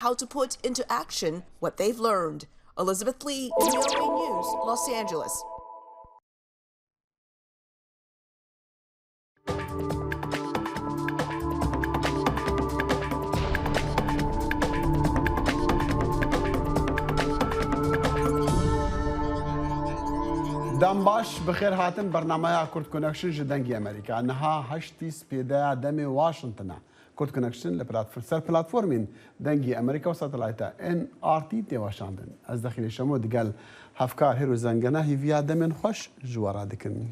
how to put into action what they've learned. Elizabeth Lee, VOA News, Los Angeles. دام باش بخير هاتن برنامج كورد كونكشن جدنجي أمريكا أنها هشتي سبيدا دمي واشنطن كورد كونكشن لبلاتفورمين دنجي أمريكا وساتلايتا NRT تي واشنطن از داخل شمود قال هفكار هيرو زنجنا هي فيا دمن خوش جوارا دكن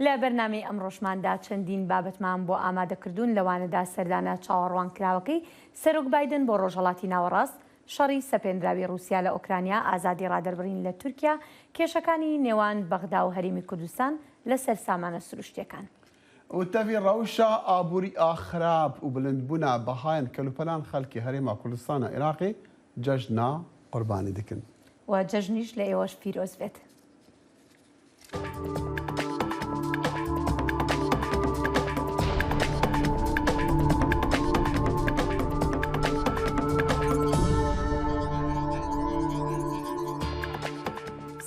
لە بەرنامەی ئەمڕۆژماندا چەندین بابەتمان بۆ ئامادەکردوون لەوانەدا سەردانە چاوەڕوان کراوەکەی سەرۆک بایدن بۆ ڕۆژهەڵاتی ناوەڕاست، شەڕی سەپێنراوی رووسیا لە ئۆکرانیا، ئازادی ڕادەربڕین لە تورکیا، کێشەکانی نێوان بەغدا و هەرێمی کوردستان لەسەر سامانە سروشتیەکان. وتەوی ڕەوشە ئابووری ئاخراب و بلندبوونا بەهایەن کەلوپەلان خەڵکی هەرێما کوردستانە عێراقی جەژنا قوربانی دکن. و جەژنیش لە ئێوەش پیرۆز بێت.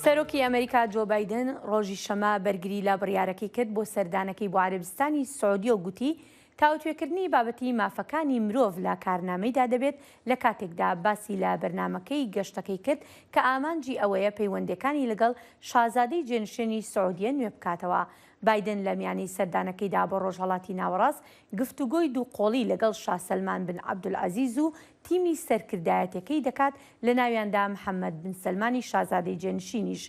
سەرۆکی ئەمریکا جۆ بایدن ڕۆژی شەمە بەرگری لە بڕیارەکەی کرد بۆ سەردانەکەی بۆ عەرەبستانی سعودی و گوتی تاوتوێکردنی بابەتی مافەکانی مرۆڤ لە کارنامەیدا دەبێت لە کاتێکدا باسی لە بەرنامەکەی گەشتەکەی کرد کە ئامانجی ئەوەیە پەیوەندەکانی لەگەڵ شازادەی جێنشێنی سعودیە نوێ بکاتەوە. بایدن لە میانی سەردانەکەیدا بۆ ڕۆژهەڵاتی ناوەڕاست گفتوگۆی دووقۆڵی لەگەڵ شاه سەلمان بن عەبدولعەزیز و تیمی سەرکردایەتەکەی دەکات لە ناویاندا محەممەد بن سەلمانی شازادەی جێنشینیش.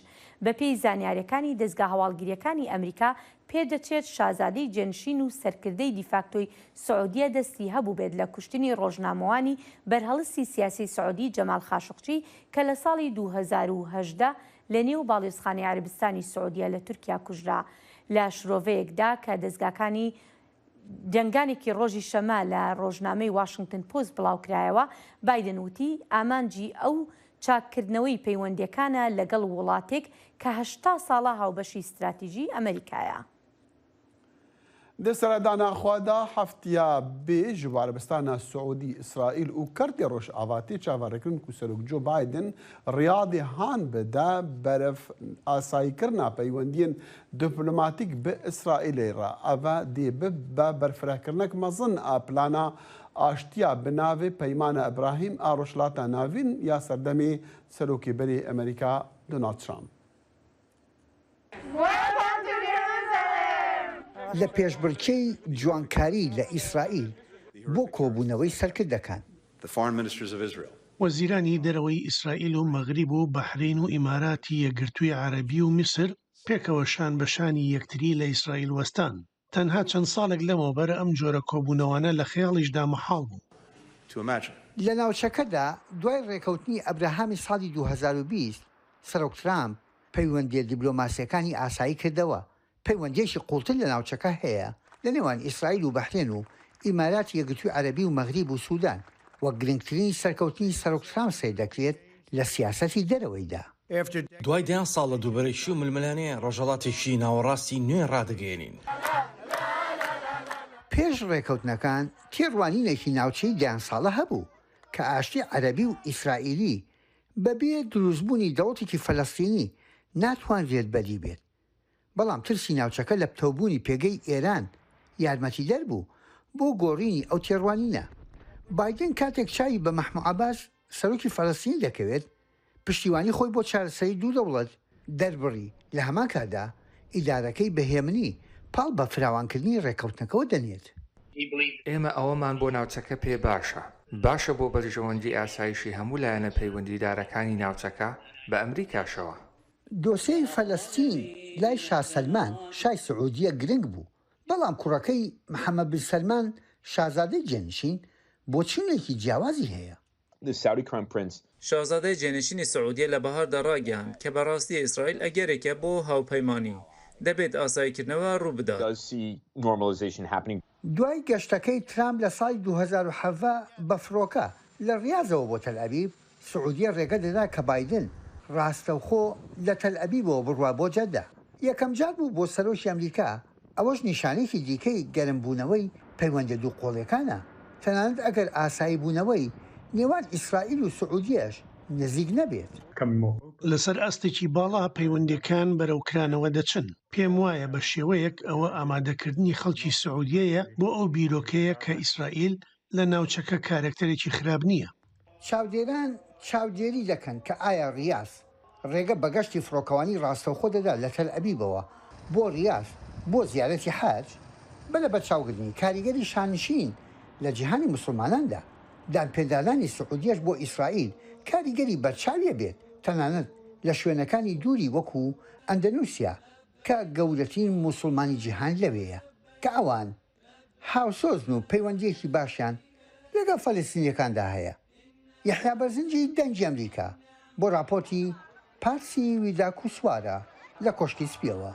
بەپێی زانیاریەکانی دەستگا هەواڵگیریەکانی ئەمریکا پێدەچێت شازادەی جێنشین و سەرکردەی دیفاکتۆی سعودیە دەستی هەبوو بێت لە کوشتنی ڕۆژنامەوانی بەرهەڵستی سیاسی سعودی جەمال خاشقچی کە لە ساڵی 2018 لە نێو باڵێزخانی عەرەبستانی سعودیە لە تورکیا کوژرا. لە شرۆڤەیەکدا کە دەستگاکانی دەنگانێکی ڕۆژی شەمە لە ڕۆژنامەی واشنگتن پۆست بڵاوکرایەوە، بایدن وتی ئامانجی ئەو چاککردنەوەی پەیوەندیەکانە لەگەڵ وڵاتێک کە 80 ساڵە هاوبەشی استراتیژی ئەمریکایە. دەسەردانا خوادا هەفتیا بێ ji عەرەبستانە سعودی ئیسرائیل و کردی ڕۆژ ئاواتێ چاوەڕێکردن و سەرۆک جۆ بایدن ڕیادی هان بدا بەرەف ئاساییکردنا پەیوەندیên دیپلۆماتیک bi ئیسرائیلê re ئەڤە dê بە بەرفرەکردنێک mezin a plana aştiya bi navê peymana İbrahim a rojhilata navîn ya serdemê serokêberê Amerîka Donald Trump. لە پێشبڕکێی جوانکاری لە ئیسرائیل بۆ کۆبوونەوەی سەرکردەکان. وەزیرانی دەرەوەی ئیسرائیل و مەغریب و بەحرین و ئیماراتی یەکگرتووی عەرەبی و میسر پێکەوە شان بەشانی یەکتری لە ئیسرائیل وەستان. تەنها چەند ساڵێک لەمەوبەر ئەم جۆرە کۆبوونەوانە لە خەیاڵیشدا مەحاڵ بوو. لە ناوچەکەدا دوای ڕێکەوتنی ئەبراهامی ساڵی 2020 سەرۆک ترامپ پەیوەندیە دیبلۆماسیەکانی ئاسایی کردەوە. پەیوەندیەکی قوڵتر لە ناوچەکە هەیە لە نێوان ئیسرائیل و بەحرێن و ئیماراتی یەکگرتووی عەرەبی و مەغریب و سوودان وەک گرنگترین سەرکەوتنی سەرۆک ترامپ سەیر دەکرێت لە سیاسەتی دەرەوەیدا. دوای 10 ساڵ لە دووبەرێکی و ململانەیە ڕۆژهەڵاتێکی ناوەڕاستی نوێ ڕادەگەێنین. پێش ڕێکەوتنەکان تێڕوانینێکی ناوچەی 10 ساڵە هەبوو کە ئاشتی عەرەبی و ئیسرائیلی بەبێ دروستبوونی دەوڵەتێکی فەلەستینی ناتوانرێت بەدی بێت. بەڵام ترسی ناوچەکە لە پتەوبوونی پێگەی ئێران یارمەتیدەر بوو بۆ گۆڕینی ئەو تێڕوانینە. بایدن کاتێک چاوی بە مەحموود عەباس سەرۆکی فەلەستین دەکەوێت پشتیوانی خۆی بۆ چارەسەری دوو دەوڵەت دەربڕی لە هەمان کادا ئیدارەکەی بەهێمنی پاڵ بە فراوانکردنی ڕێکەوتنەکەەوە دەنێت. ئێمە ئەوەمان بۆ ناوچەکە پێ باشە بۆ بەرژەوەندی ئاسایشی هەموو لایەنە پەیوەندیدارەکانی ناوچەکە بە ئەمریکاشەوە. دۆسیەی فەلەستین لای شاه سەلمان شای سعودیە گرنگ بوو، بەڵام کوڕەکەی محەممەد بن سەلمان شازادەی جێنشین بۆ چونێکی جیاوازی هەیە. شازادەی جێنشینی سعودیە لە بەهاردا ڕاگەیاند کە بەڕاستی ئیسرائیل ئەگەرێکە بۆ هاوپەیمانی دەبێت ئاساییکردنەوە ڕوو بدات. دوای گەشتەکەی ترامپ لە ساڵی 2017 بە فڕۆکە لە ڕیاضەوە بۆ تەلئەبیب، سعودیە ڕێگە دەدا کە بایدن ڕاستەوخۆ لە تەلئەبیبەوە بڕوا بۆ جەددا. یەکەم جار بوو بۆ سەرۆکی ئەمریکا، ئەوەش نیشانێکی دیکەی گەرمبوونەوەی پەیوەندە دووقۆڵیەکانە. تەنانەت ئەگەر ئاسایی بوونەوەی نێوان ئیسرائیل و سعودیەش نزیک نەبێت. لەسەر ئەستێکی باڵا پەیوەندیەکان بەرەوکرانەوە دەچن. پێم وایە بە شێوەیەک ئەوە ئامادەکردنی خەڵکی سعودیەیە بۆ ئەو بیرۆکەیە کە ئیسرائیل لە ناوچەکە کارکتەرێکی خراپ نییە. چاودێران چاودێری دەکەن کە ئایا ڕیاس ڕێگە بەگەشتی فڕۆکەوانی ڕاستەوخۆ دەدا لە تەل ئەبیبەوە بۆ ڕیاس بۆ زیارەتی حاج بەلە بەرچاوگرنی کاریگەری شانشین لە جیهانی مسلماناندا دانپێدانانی سعودیەش بۆ ئیسرائیل کاریگەری بەرچاویە بێت تەنانەت لە شوێنەکانی دووری وەکو ئەندەنووسیا کە گەورەترین موسڵمانی جیهان لەوەیە کە ئەوان هاوسۆزن و پەیوەندیەکی باشیان لەگەڵ فەلەستینیەکاندا هەیە. یحیا بەرزنجی دەنگی ئەمریکا بۆ راپۆرتی پارسی ویداک و سوارە لە کۆشکی سپیەوە.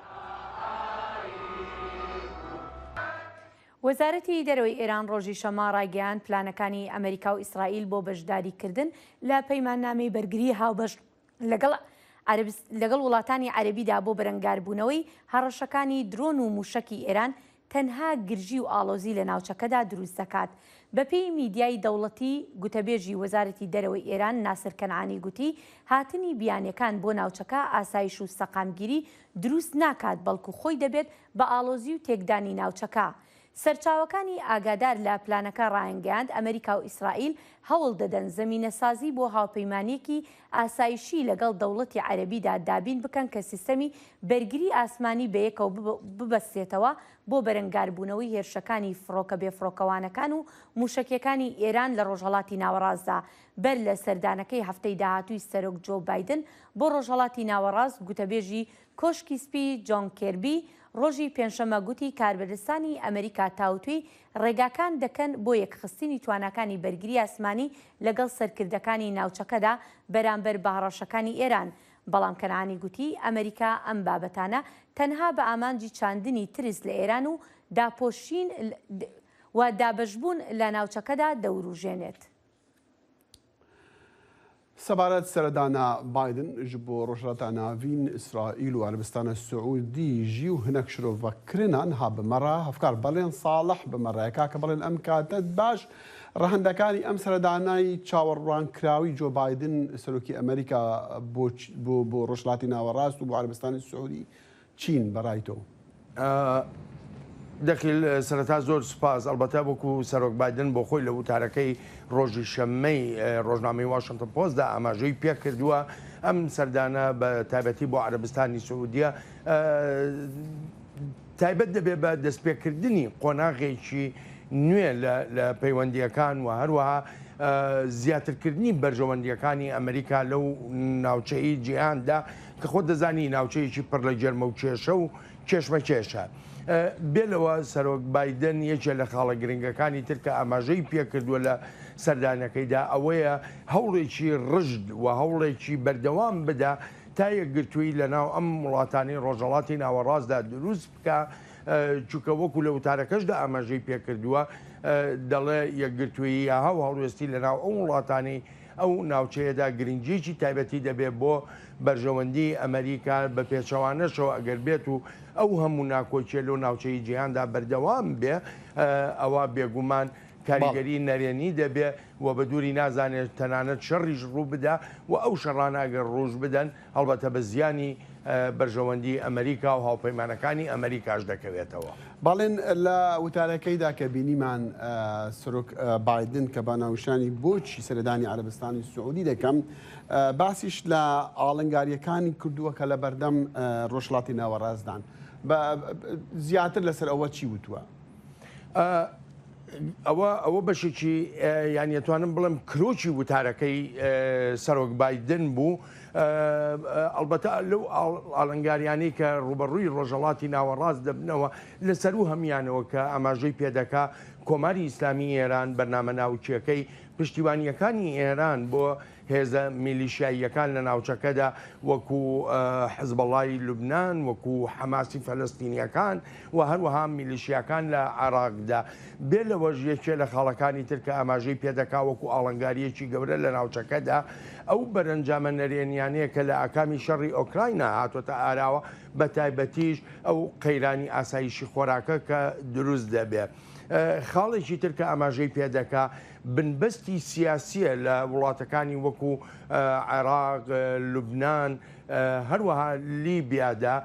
وەزارەتی دەرەوەی ئێران ڕۆژی شەما ڕایگەیاند پلانەکانی ئەمریکا و ئیسرائیل بۆ بەشداریکردن لە پەیماننامەی بەرگری هاوبەش لەگەڵ وڵاتانی عەرەبیدا بۆ بەرەنگاربوونەوەی هەڕەشەکانی درۆن و موشەکی ئێران تەنها گرژی و ئاڵۆزی لە ناوچەکەدا دروست دەکات. بەپێی میدیای دەوڵەتی گوتەبێژی وەزارەتی دەرەوەی ئێران ناسر کەنعانی گوتی هاتنی بیانیەکان بۆ ناوچەکە ئاسایش و سەقامگیری دروست ناکات بەڵکو خۆی دەبێت بە ئاڵۆزی و تێکدانی ناوچەکە. سەرچاوەکانی ئاگادار لە پلانەکە ڕایانگەاند ئەمریکا و ئیسرائیل هەوڵ دەدەن زەمینەسازی بۆ هاوپەیمانیەکی ئاسایشی لەگەڵ دەوڵەتی عەرەبیدا دابین بکەن کە سیستەمی بەرگری ئاسمانی بەیەکەوە ببەستێتەوە بۆ بەرەنگاربوونەوەی هێرشەکانی فڕۆکە بێفڕۆکەوانەکان و موشەکیەکانی ئێران لە ڕۆژهەڵاتی ناوەڕاستدا. بەر لە سەردانەکەی هەفتەی داهاتووی سەرۆک جۆ بایدن بۆ ڕۆژهەڵاتی ناوەڕاست گوتەبێژی کۆشکی سپی جۆن کێربی ڕۆژی پێنجشەمە گوتی کاربەدەستانی ئەمریکا تاوتوی ڕێگاکان دەکەن بۆ یەکخستنی توانەکانی بەرگری ئاسمانی لەگەڵ سەرکردەکانی ناوچەکەدا بەرامبەر بە هەڕەشەکانی ئێران. بەڵام کەنعانی گوتی ئەمریکا ئەم بابەتانە تەنها بە ئامانجی چاندنی ترس لە ئێران و داپۆشین و دابەشبوون لە ناوچەکەدا دەوروژێنێت. سەبارەت سەردانا بایدن ji bo rojhilata navîn İsraîl û Erebistana Siûdî jî û hinek şirovekirinan ha bi mera hevkar belên salih bi merayeka ke belên em kate baş rehendekanî em serdanayî çawerankirawî Joe Biden serokî Amerîka bo rojhilatî nawerast û bo Erebistanê Siûdî Çîn berayî to. دەخیل سەرەتا زۆر سوپاس ئەلبەتە وەکو سەرۆک بایدن بۆ خۆی لە وتارەکەی ڕۆژی شەممەی ڕۆژنامەی واشنگتن پۆستدا ئاماژەی پێ کردووە ئەم سەردانە بە تایبەتی بۆ عەرەبستانی سعودیە تایبەت دەبێت بە دەستپێکردنی قۆناغێکی نوێ لە پەیوەندیەکان و هەروەها زیاترکردنی بەرژەوەندیەکانی ئەمریکا لەو ناوچەی جیهاندا کە خۆ دەزانی ناوچەیەکی پڕ لە جەرمە و کێشە و کێشمە کێشە. بێلەوە سەرۆک بایدن یەکێ لە خاڵە گرنگەکانی تر کە ئاماژەی پێکردووە لە سەردانەکەیدا ئەوەیە هەوڵێکی ڕژد و هەوڵێکی بەردەوام بدا تا یەکگرتووی لەناو ئەم وڵاتانی ڕۆژهەڵاتی ناوەڕاستدا دروست بکە چووکە وەکو لە وتارەکەشدا ئاماژەی پێکردووە دەڵێ یەکگرتووی یا هەڵوێستی لەناو ئەو وڵاتانی ئەو ناوچەیەدا گرنگجێکی تایبەتی دەبێت بۆ بەرژەوەندی ئەمریکا بە پێچەوانەشەوە ئەگەر بێت و ئەو هەموو ناکۆچێ لەو ناوچەی جیهاندا بەردەوام بێ ئەوە بێگومان کاریگەری نەرێنی دەبێت و بە دووری نازانێت تەنانەت شەڕیش ڕوو بدا و ئەو شەڕانە ئەگەر ڕۆژ بدەن هەڵبەتە بە زیانی بەرژەوەندی ئەمریکا و هاوپەیمانەکانی ئەمریکاش دەکەوێتەوە. باڵێن لە وتارەکەیدا کە بینیمان سەرۆک بایدن کە بە ناوشانی بۆچی سەردانی عەرەبستانی سعودی دەکەم باسیش لە ئاڵنگاریەکانی کردووە کە لە بەردەم ڕۆژهەڵاتی ناوەڕاستدان زیاتر لەسەر ئەوە چی وتووە؟ ئەوە بەشێکی یانیەتوانم بڵم کرۆکی وتارەکەی سەرۆک بایدن بوو ئەلبەتە لەو ئاڵنگاریانی کە ڕوبەڕووی ڕۆژهەڵاتی ناوەڕاست دەبنەوە لەسەر و هەمیانەوە کە ئاماژەی پێدەکا کۆماری ئیسلامی ئێران بەرنامە ناوچیەکەی پشتیوانیەکانی ئێران بۆ هێزە میلیشیاییەکان لە ناوچەکەدا وەکو حزبەڵای لوبنان وەکو حەماسی فەلەستینیەکان و هەروەها میلیشیاکان لە عێراقدا بێ لەوەش یەکێ لە خاڵەکانی تر کە ئاماژەی پێدەکا وەکو ئاڵنگاریەکی گەورە لە ناوچەکەدا ئەو بەرەنجامە نەرێنیانەیە کە لە ئاکامی شەڕی ئۆکراینە هاتوۆتە ئاراوە بە تایبەتیش ئەو قەیرانی ئاسایشی خۆراکە کە دروست دەبێت. خاڵێکی تر کە ئاماژەی پێدەکا بنبستی سیاسیە لە وڵاتەکانی وەکو عێراق، لوبناان، هەروەها لیبیادا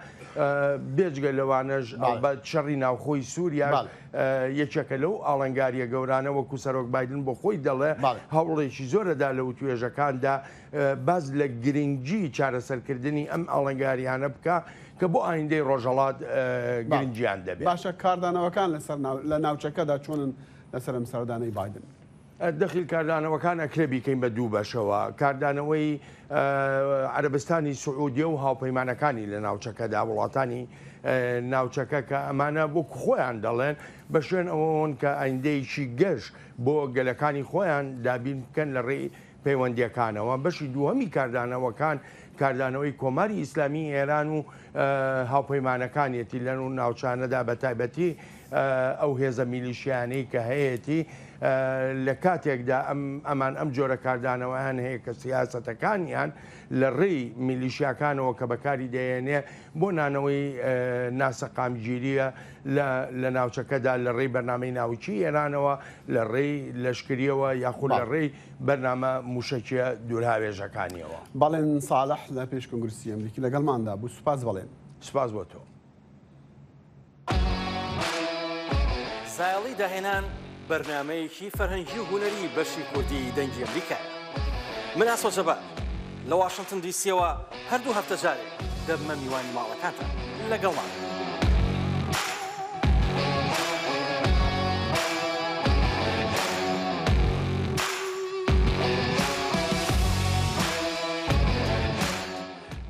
بێجگە لەوانەش بە شەڕی ناوخۆی سووریا یەکێکە لەو ئاڵنگاریە گەورانە وەکو سەرۆک بایدن بۆ خۆی دەڵێ هەوڵێکی زۆرەدا لە توێژەکاندا باز لە گرنگجی چارەسەرکردنی ئەم ئاڵنگاریانە بکە کە بۆ ئایندەی ڕۆژەڵات گرنگیان دەبێت. باشە کاردانەوەکان لە ناوچەکەدا چۆنن لەسەر ئەم سەردانەی بایدن؟ دەخیل کاردانەوەکان ئەکرێ بیکەین بە دوو بەشەوە. کاردانەوەی عەرەبستانی سعودیە و هاوپەیمانەکانی لە ناوچەکەدا وڵاتانی ناوچەکە کە ئەمانە بۆ خۆیان دەڵێن بە شوێن ئەوەن کە ئایندەیەکی گەشت بۆ گەلەکانی خۆیان دابین بکەن لە ڕێی پەیوەندیەکانەوە. بەشی دووەمی کاردانەوەکان کاردانەوەی کۆماری ئیسلامی ئێران و هاوپەیمانەکانیەتی لەن و ناوچانەدا بە تایبەتی ئەو هێزە میلیشیانەی کە هەیەی لە کاتێکدا ئەمان ئەم جۆرە کاردانەوەیان هەیە کە سیاسەتەکانیان لە ڕێی میلیشیاکانەوە کە بەکاری دەێنێ بۆ نانەوەی ناسەقامگیریە لە ناوچەکەدا لە ڕێی بەرنامەی ناوچی ئێرانەوە لە ڕێی لەشکریەوە یاخود لە ڕێی بەرنامە موشەکیە دوورهاوێژەکانیەوە. بەڵێن ساڵح لە پێش کنگرسی ئەمریکی لەگەڵماندا بوو. سوپاس بڵێن. سوپاس بۆ تۆ. زایڵی داهێنان بەرنمەیەکی فەرهەنگی و هوەری بەشی کوردی دەنگی ئەمریکا. من ئاسۆ جەبار لە واشنگتن دیسیەوە هەردوو هەفتە جارێک دەبمە میوانی ماڵەکانتان لەگەڵمان.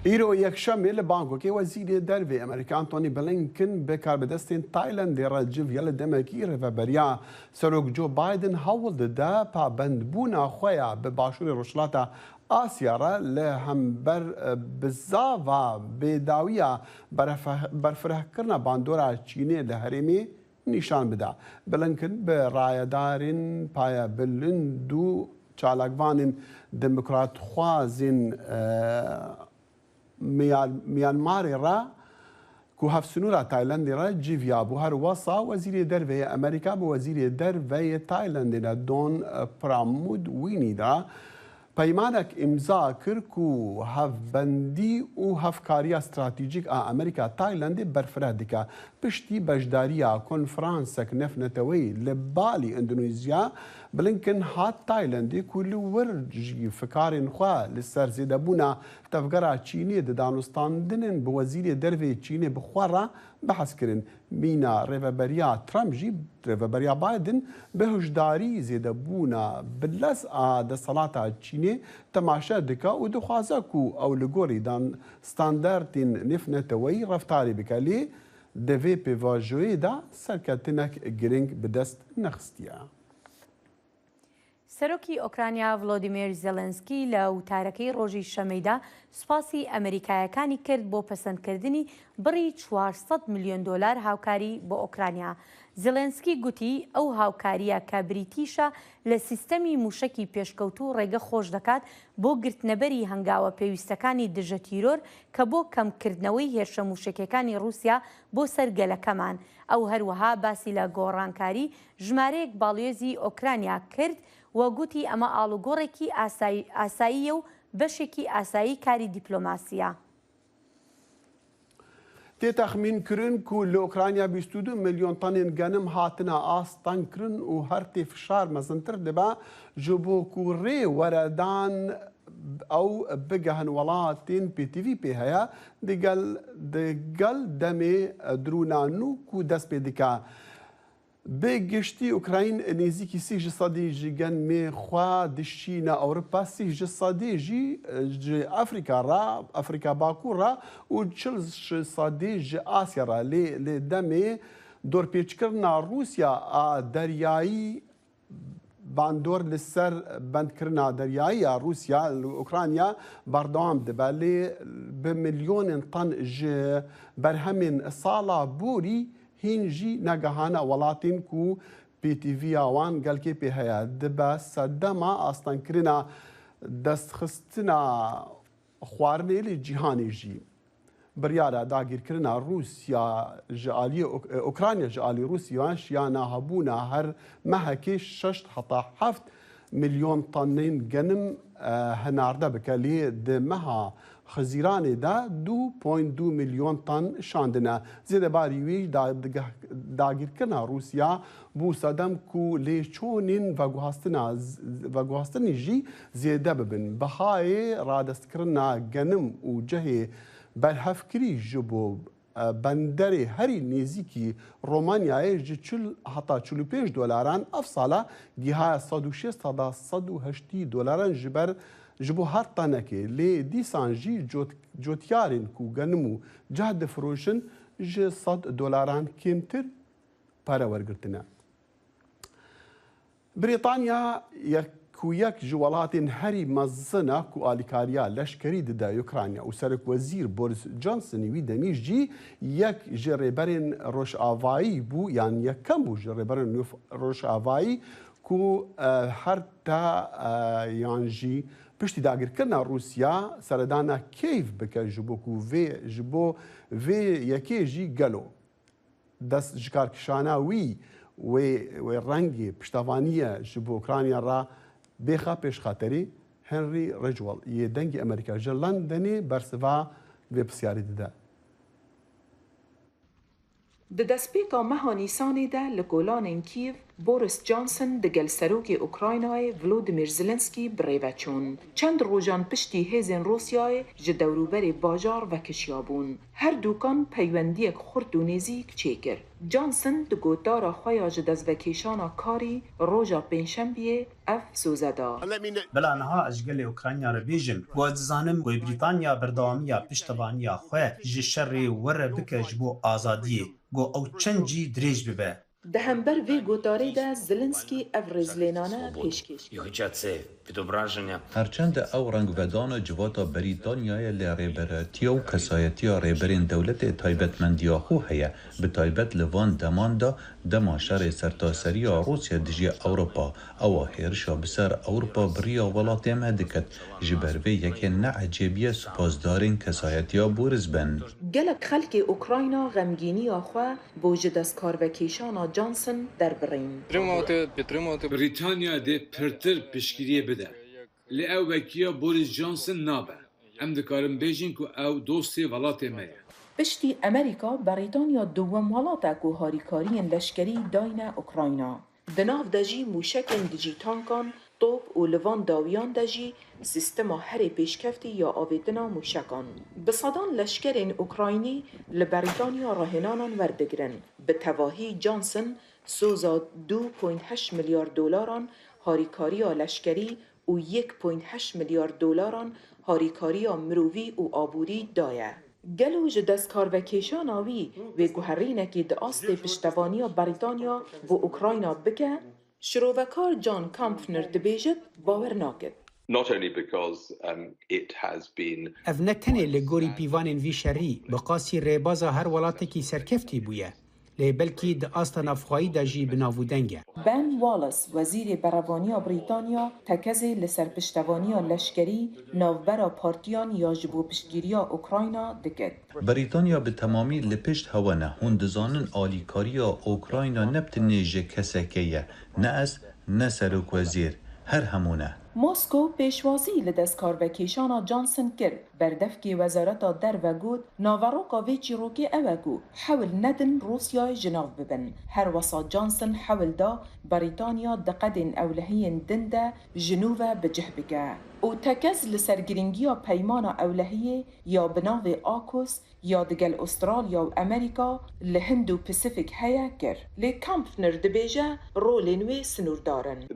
ئیرۆ یەکشەمێ لە بانکۆکی وەزیری دەرێ ئەمریکان تۆنی بلینکن بەکاربەدەستین تایلەندێ ڕەجڤە لە دەمەکی ڕێڤەبەریا سەرۆک جۆ بایدن هەوڵ دەدا پابەندبوونا خۆیان بە باشووری ڕۆژهەڵاتە ئاسیاڕە لە هەمبەر بزاڤا بێداویە بەرفرەکردنە باندۆرا چینێ لە هەرێمی نیشان بدا. بلینکن بە ڕایەدارین پایە بلند و چالاکوانین دموکرات خوازین میانماری را کو هەفسنوورە تایلەندی را جیڤیا بوو هەر وەسا وەزیری دەرێ ئەمریکا بە وەزیری دەرێ تایلەندیدا دۆن پرامود وینیدا پەیمانێک ئیمزا کرد و هەفبەندی و هەفکاریە استراتیژیک ئەمریکا تایلەندی بەرفرە دیکە پشتی بەشداریە کۆنفرانسێک نەفنەتەوەی لە بالی ئەندونیزیا بلینکن هات تایلەندی کو لە وەرجی فکارین خوا لەسەر زێدەبوونا تەفگەرا چینی دەدانوستاندنن بە وەزیری دەرێ چینێ بخوارە بەحەزکردن مینا ڕێڤەبەریا ترەمژی ڕێڤەبەریا بایدن بە هشداری زێدەبوونا بلەس دەسەڵاتە چینێ تەماشا دکا و دخوازە کو ئەو لە گۆڕیدان ستانداردین نفنەتەوەی ڕەفتاری بکە لێ دەوێ پێواژۆیەدا سەرکەتنەک گرنگ بەدەست نەخستیە. سەرۆکی ئۆکرانیا ڤلۆدیمیر زێلێنسکی لە وتارەکەی ڕۆژی شەمەیدا سوپاسی ئەمریکایەکانی کرد بۆ پەسەندکردنی بڕی 400 میلیۆن دۆلار هاوکاری بۆ ئۆکرانیا. زێلێنسکی گوتی ئەو هاوکاریە کە بریتیشە لە سیستەمی موشکی پێشکەوتوو ڕێگە خۆش دەکات بۆ گرتنەبەری هەنگاوە پێویستەکانی دژە تیرۆر کە بۆ کەمکردنەوەی هێرشە موشکەکانی رووسیا بۆ سەرگەلەکەمان. ئەو هەروەها باسی لە گۆڕانکاری ژمارەیەک باڵێزی ئۆکرانیا کرد و گوتی ئەمە ئاڵوگۆڕێکی ئاساییە و بەشێکی ئاسایی کاری دیپلۆماسیە. تێتەخمینکردن و لە ئۆکرانیا 22 میلیۆن تەنین گەنم هاتنە ئاستانکردن و هەر تێفشار مەزنتر دەبا ji بۆ ku rê weredan ew bigehn welatên PTV pê heye digel demê drûnan nû ku dest pê dike. Bê giştî Ukrayn nêzîkî 30% ji genmê xwe dişîne Ewropa 30% jî ji Afrika re Afrika Bakur re û 40% ji Asya re lê demê dorpêçkirina Rûsya a deryayî bandor li ser bendkirina deryayî ya Rûsya li Ukrayna berdewam dibe lê bi milyonên tan ji berhemên sala borî hîn jî negehane welatên ku PTVya wan gelkê pê heye dibe serdema astankirina destxistina xwarinê li cîhanê jî. Biryara dagîrkirina Rûsya ji aliyê Ukrayna ji alî Rûsya şiyana hebûna her mehekê 6 heta 7 مليون طنين جنم هنارده بكالي دمها خزيراني دا 2.2 مليون طن شاندنا زيادة باریوی داگیر کنا روسیا بو صدم کو لیچونین وگوهستنی جی زیاده ببن بهای رادست کرنا گنم و جه برهفکری جبو بندر هری نزیکی رومانیای جی حتی 45 دلاران افصاله گیهای 160 دلاران جبر جبو هر طنکه لی دیسان جی جوتیارین کو گنمو جهد فروشن جی 100 دلاران کمتر پاره ورگرتنه. بریتانیا یک جوالاتین هری مزنه کو آلیکاریا لشکری دده اوکراینیا و سرک وزیر بوریس جانسن وی دمیش جی یک جریبرین روش آوایی بو یعنی یک کم بو جریبرین روش آوایی کو هر تا یعنی جی پشتی داگیر کردن روسیا سردانا کیف بکه جبو کو جبو یکی جی گلو دست جکارکشانه و رنگی پشتوانیه جبو اوکراینیا را بخا پیش خاطری هنری رجوال یه دنگی امریکا جلندنی برسوا و بسیاری داده. د دەستپێکا مەها نیسانê de li golanên Kîv Boris Johnson di gel serokê Ukraynayê Volodymyr Zelenskî birêve çûn. Çend rojan piştî hêzên Rusyayê ji dewrûberê bajar vekişiyabûn. Her dûkan peywendiyek xurt û nêzik çêkir. Johnson di gotdara xwe ya ji dezvekêşana karî roja pênşembiyê ev soze da. Bila niha ez ji gelê Ukrayna re bêjim ku ez dizanim ku Brîtanya berdewamiya piştevaniya xwe ji şerê were bike ji bo azadiyê. گو او چند جی درێژ ببێ. Di hember vê gotarê de Zelenskî ev rêzlênane pêşkêş kir. هرچند او رنگvedana civata Brîtanyayê li rêberetiya û kesayetiya rêberên dewletê taybetmendiya xwe heye bi taybet li van deman da dema şerê sertaseriya Rûsya dijî Ewropa ewa hêrişa bi ser Ewropa biriya welatê me diket ji ber vê yekê neecêbiye spasdarên kesayetiya Boris bin. Gelek xelkê Ukrayna xemgîniya xwe bo ji destkarvekêşana Johnson derbirîn. Brîtanya dê pirtir piştgiriyê bide. Li ew vekiya Boris Johnson nabe. Em dikarin bêjin ku ew dostê welatê me ye. Piştî Amerîka Brîtanya duwem welata ku harîkariyên leşkerî dayne Ukrayna. Di nav de jî mûşekên dijî tankan, top û li van dawiyan de jî sîstema herê pêşkeftî ya avêtina mûşekan. Bi sedan leşkerên Ukraynî li Brîtanya rahênanan werdigirin. Bi tevahî Johnson soza 2.8 milyar dolaran harîkariya leşkerî û 1.8 milyar dolaran harîkariya mirovî û aborî daye. Gelo ji destkarvekêşana wî wê guherînekê di astê piştevaniya Brîtanya bo Ukrayna bike, şirovekar John Kampfner dibêjit bawer nakir. Ev ne tenê li gorî pîvanên vî şerî bi qasî rêbaza her welatekî serkeftî bûye. Lê belkî di asta navxwayî de jî bi navûdeng e. Ben Wallace, wezîrê berevaniya Brîtanya, tekezê li ser piştevaniya leşkerî navbera partiyan ya ji bo piştgiriya Ukrayna dikir. Brîtanya bi temamî li pişt hewe ne hûn dizanin alîkariya Ukrayna ne bitinê ji kesekê ye, ne ez ne serokvezîr, her hemû ne. Moskow pêşwazî li destkarvekêşana Johnson kir. Berdevkê Wezareta Derve got naveroka vê çîrokê ew e ku hewil nedin Rûsyayê ji nav bibin. Her wesa Johnson hewil da Brîtanya di qedên ewlehiyên din de ji nû ve bicih bike. û tekez li ser giringiya peymana ewlehiyê ya bi navê AUKUS ya digel Astralya û Amerîka li Hind û Pasifik heye kir. Lê Kampfner dibêje rolên wê sinûrdarin.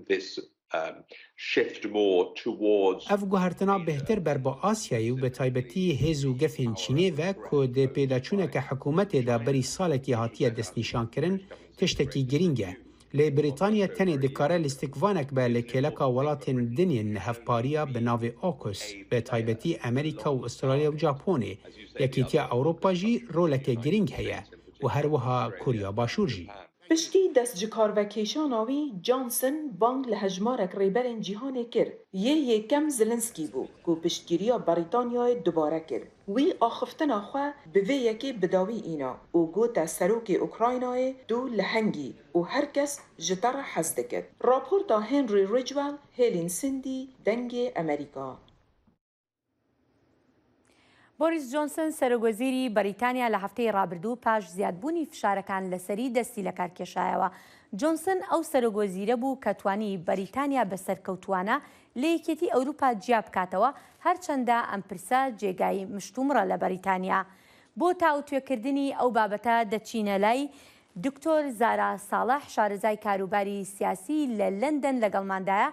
Ev guhertina bêhtir ber bi Asyayê û bi taybetî hêz û gefên Çînê ve ku di pêdaçûneke hikûmetê de berî salekî hatiye destnîşankirin tiştekî giring e. Lê Brîtanya tenê dikare lîstikvanek be li kêleka welatên dinên hevpariya bi navê AUKUS bi taybetî Amerîka û Astralya û Japonê. Yekîtiya Ewropa jî roleke giring heye û her wiha Kurya Başûr jî. پشتی دەست ji karvekêşana wî Johnson bang li hejmarek rêberên cîhanê kir. Yê yêkem Zelenskî bû ku piştgiriya Brîtanyayê dubare kir. Wî axiftina xwe bi vê yekê bidawî îna û got te serokê Ukraynayê du li hengî û herkes ji te re hez dikir. Raporta Henry Ridgwell, hêlên Sindî, dengê Amerîka. بۆریس جۆنسن سەرۆگۆزیری بەریتانیا لە هەفتەی ڕابردوو پاش زیادبوونی فشارەکان لەسەری دەستی لە کارکێشایەوە. جۆنسن ئەو سەرۆگۆزیرە بوو کە توانی بەریتانیا بە سەرکەوتوانە لە یەکێتی ئەوروپا جیا بکاتەوە هەرچەندە ئەم پرسە جێگای مشتومڕە لە بەریتانیا. بۆ تاوتوێکردنی ئەو بابەتە دەچینە لای دکتۆر زارا ساڵح شارەزای کاروباری سیاسی لە لەندەن لەگەڵماندایە.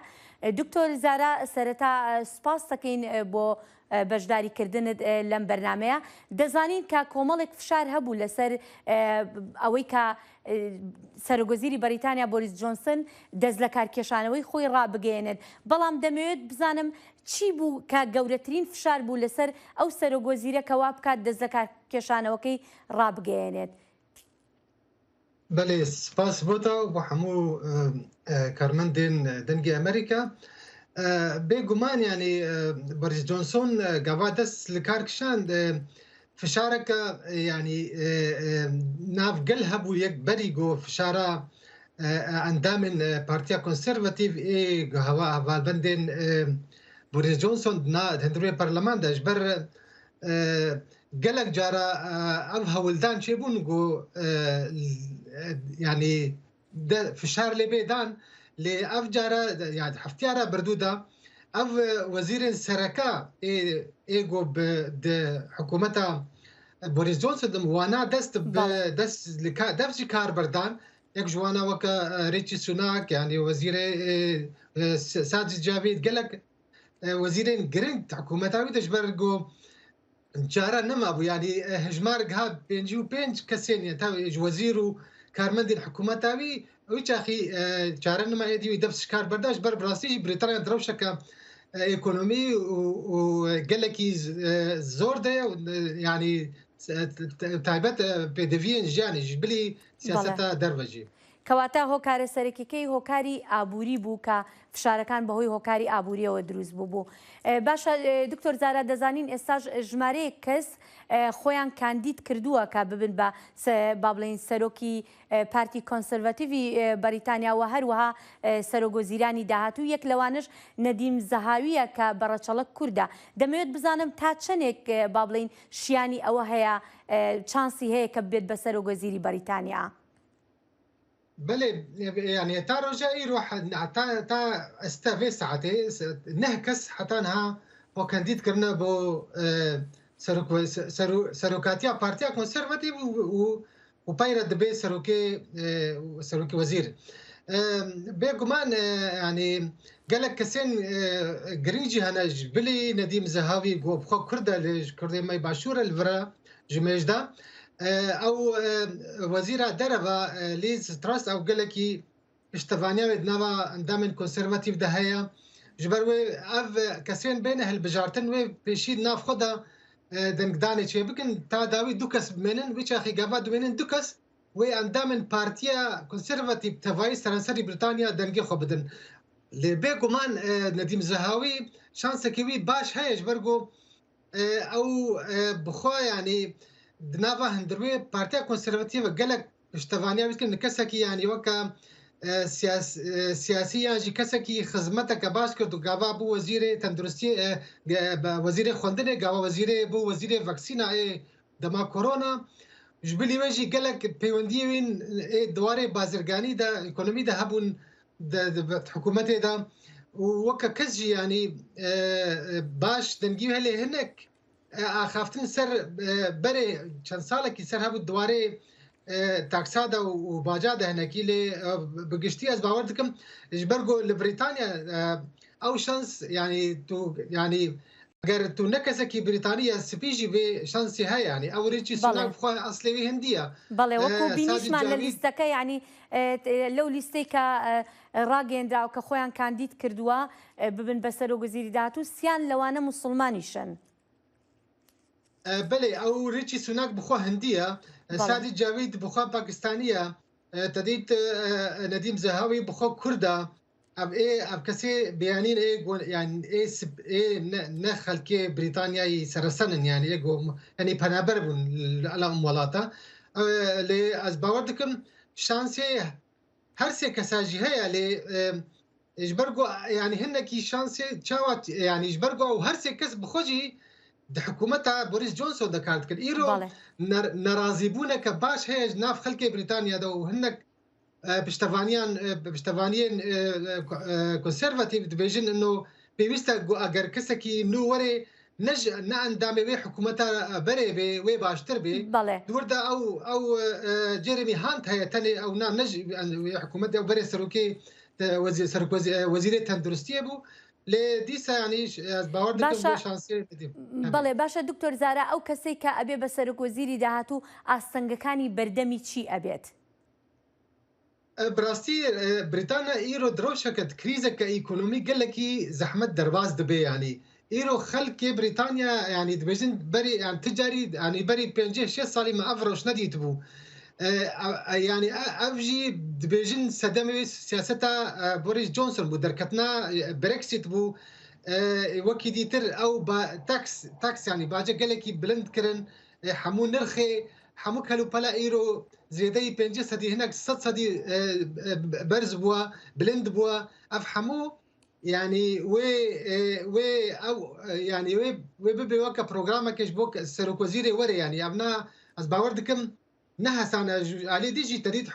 دکتۆر زارا سەرەتا سپاس دەکەین بۆ بەشداریکردنت لەم بەرنمەیە. دەزانین کە کۆمەڵێک فشار هەبوو لەسەر ئەوەی کە سەرۆگۆزیری بەریتانیا بۆریس جۆنسن دەست لە کارکێشانەوەی خۆی ڕابگەێنێت. بەڵام دەمەوێت بزانم چی بوو کە گەورەترین فشار بوو لەسەر ئەو سەرۆگۆزیرە کەوا بکات دەست لە کارکێشانەوەکەی ڕابگەێنێت. بەڵێ سپاس بۆتە بۆ هەموو کارمەندێن دەنگی ئەمریکا. بێگومان ینی بۆریس جۆنسۆن گاوا دەست لە کارکشاند فشارەکە ینی ناوگەل هەبوو یەک بەری گۆ فشارە ئەندامن پارتیا کۆنسەرڤەتیڤ هەوا هەواڵبەندێن بۆریس جۆنسۆن هەندروێ پەرلەمانداش بەر gelek cara ev hewildan çêbûn got yanî fişar lê bêdan lê ev cara yani heftiyara birdû da ev wezîrên sereka ê got di hikûmeta Boris Johnson wana dest dev jî kar berdan yek ji wana weke Rishi Sunak yani wezîrê Sajid Javid gelek wezîrên giring hikûmeta wî de ji ber got جارا نمابوو ینی هژمارک ها 55 کەسێن تا وەزیر و کارمەندین حکوومەتاوی ئەوی چاخی جارە نمایەدی دەست کار بەرداش بەر بڕاستی بریتانیا درەوشەکە ئێکۆنۆمی و گەلێکی زۆر دەیە ینی تایبەت پێدەڤین ژیانیش بلی سیاسەتە دەربەژی. کەواتە هۆکارە سەرەکیەکەی هۆکاری ئابووری بوو کە فشارەکان بەهۆی هۆکاری ئابووریەوە دروست بوو. باشە دکتۆر زارا دەزانین ئێستاش ژمارەیە کەس خۆیان کاندید کردووە کە ببن بە با بڵێن سەرۆکی پارتی کۆنسەرڤەتیڤی بەریتانیاوە هەروەها سەرۆگۆزیرانی داهاتوو یەک لەوانش نەدیم زەهاویە کە بەڕەچەڵک کووردە. دەمەوێت بزانم تا چەندێک با بڵێن شیانی ئەوە هەیە چانسی هەیە کە بێت بە سەرۆگۆزیری بەریتانیا. بله يعني تا رجع يروح تا استفي ساعتي نهكس حتى انها هو كانديد كرنا بو سروكاتيا بارتيا كونسيرفاتيف و بايرا دبي سروكي وزير بيغمان يعني قال لك كسين جريجي هنا جبلي نديم زهاوي بخو كردا كردا ما باشوره الفرا جميجدا او وزير درفا ليز تراست او قالكي اشتفانيا بدنوا اندامن كونسرفاتيف ده هيا جبروي اف كسين بين هالبجارتن وي بيشيد ناف خدا دنگداني تشي بكن تا داوي دوكس منن ويش اخي غابا دوينن دوكس وي اندامن بارتيا كونسرفاتيف تفاي سرانسري بريطانيا دنگي خو بدن لي بيغمان نديم زهاوي شانسكي باش هيا جبرغو او بخو يعني دناوا هندروي بارتيا كونسرفاتيف قالك اشتفانيا يمكن كسكي يعني وكا سياسيا جي كسكي خدمتك باش كردو غابا بو وزير تندرستي وزير خوندنه غابا وزير بو وزير فاكسينا دما كورونا جبلي وجي قالك بيوندي وين دواري بازرغاني دا ايكونومي دا هبون دا حكومتي دا وكا كزجي يعني باش دنجيو هلي هناك خافتن سر بري چند سالکی سر هبود دواره تاکسادا و باجادا هناکی لی بگشتی از باور دکم جبرگو لبریتانیا او شانس يعني تو يعني اگر تو نکسکی بریتانیا سپیجی به شانسی های يعني او ریچی سناک بخواه اصلی هندیه بله وکو بینیشمان للیستکه يعني لو لیستی که راگەیەنرا و کە خۆیان کاندید کردووە ببن بە سەرۆگۆزیری داهاتوو سیان لەوانە موسڵمانیشن. بله او ریچی سوناک بخوا هندیه سادی جاوید بخوا پاکستانیه تديت نديم زهاوي بخو كردا اب كسي بيانين يعني نخل كي بريطانيا يسرسنن يعني يعني بنابربون الام ولاتا ل از باوردكم شانسي هرسي كساجي هي ل اجبرقو يعني هنكي شانسي تشاوت يعني اجبرقو او هرسي كس بخوجي د حکومتا بوریس جونسون دکارت کر ایرو نرازیبونه که باش هیج ناف خلک بریتانیا دو هنک پشتوانیان کنسرواتیو دبیجن انه پیوسته اگر کسی که نو وره نج ناندامه وی حکومتا بره به وی باشتر به دورده او جيريمي هانت هي تاني او نام نج حکومت او بره سروکی وزیر تندرستی بو لديسا يعني باور دكتور شانسي بله باشا دكتور زارا او کسی که ابي بسرک وزیری دهاتو استنگکانی بردمی چی ابيت براستي بريطانيا ايرو دروشكت كريزه كايكونومي قال لك زحمه درباز دبي يعني ايرو خلك بريطانيا يعني دبيجن بري يعني تجاري يعني بري بينجي شي صالي ما افروش نديتبو يعني افجي دبيجن سدمي سياستها بوريس جونسون مدركتنا بريكسيت بو وكي ديتر او تاكس يعني باجا قال لك بلند كرن حمو نرخي حمو كلو بلا ايرو زيدي بنجي سدي هناك صدي برز بوا بلند بوا افحمو يعني وي او يعني وي بيبي وكا بروجرام كيش بوك سروك وزيري وري يعني ابنا از باوردكم نهس انا علي ديجي تريد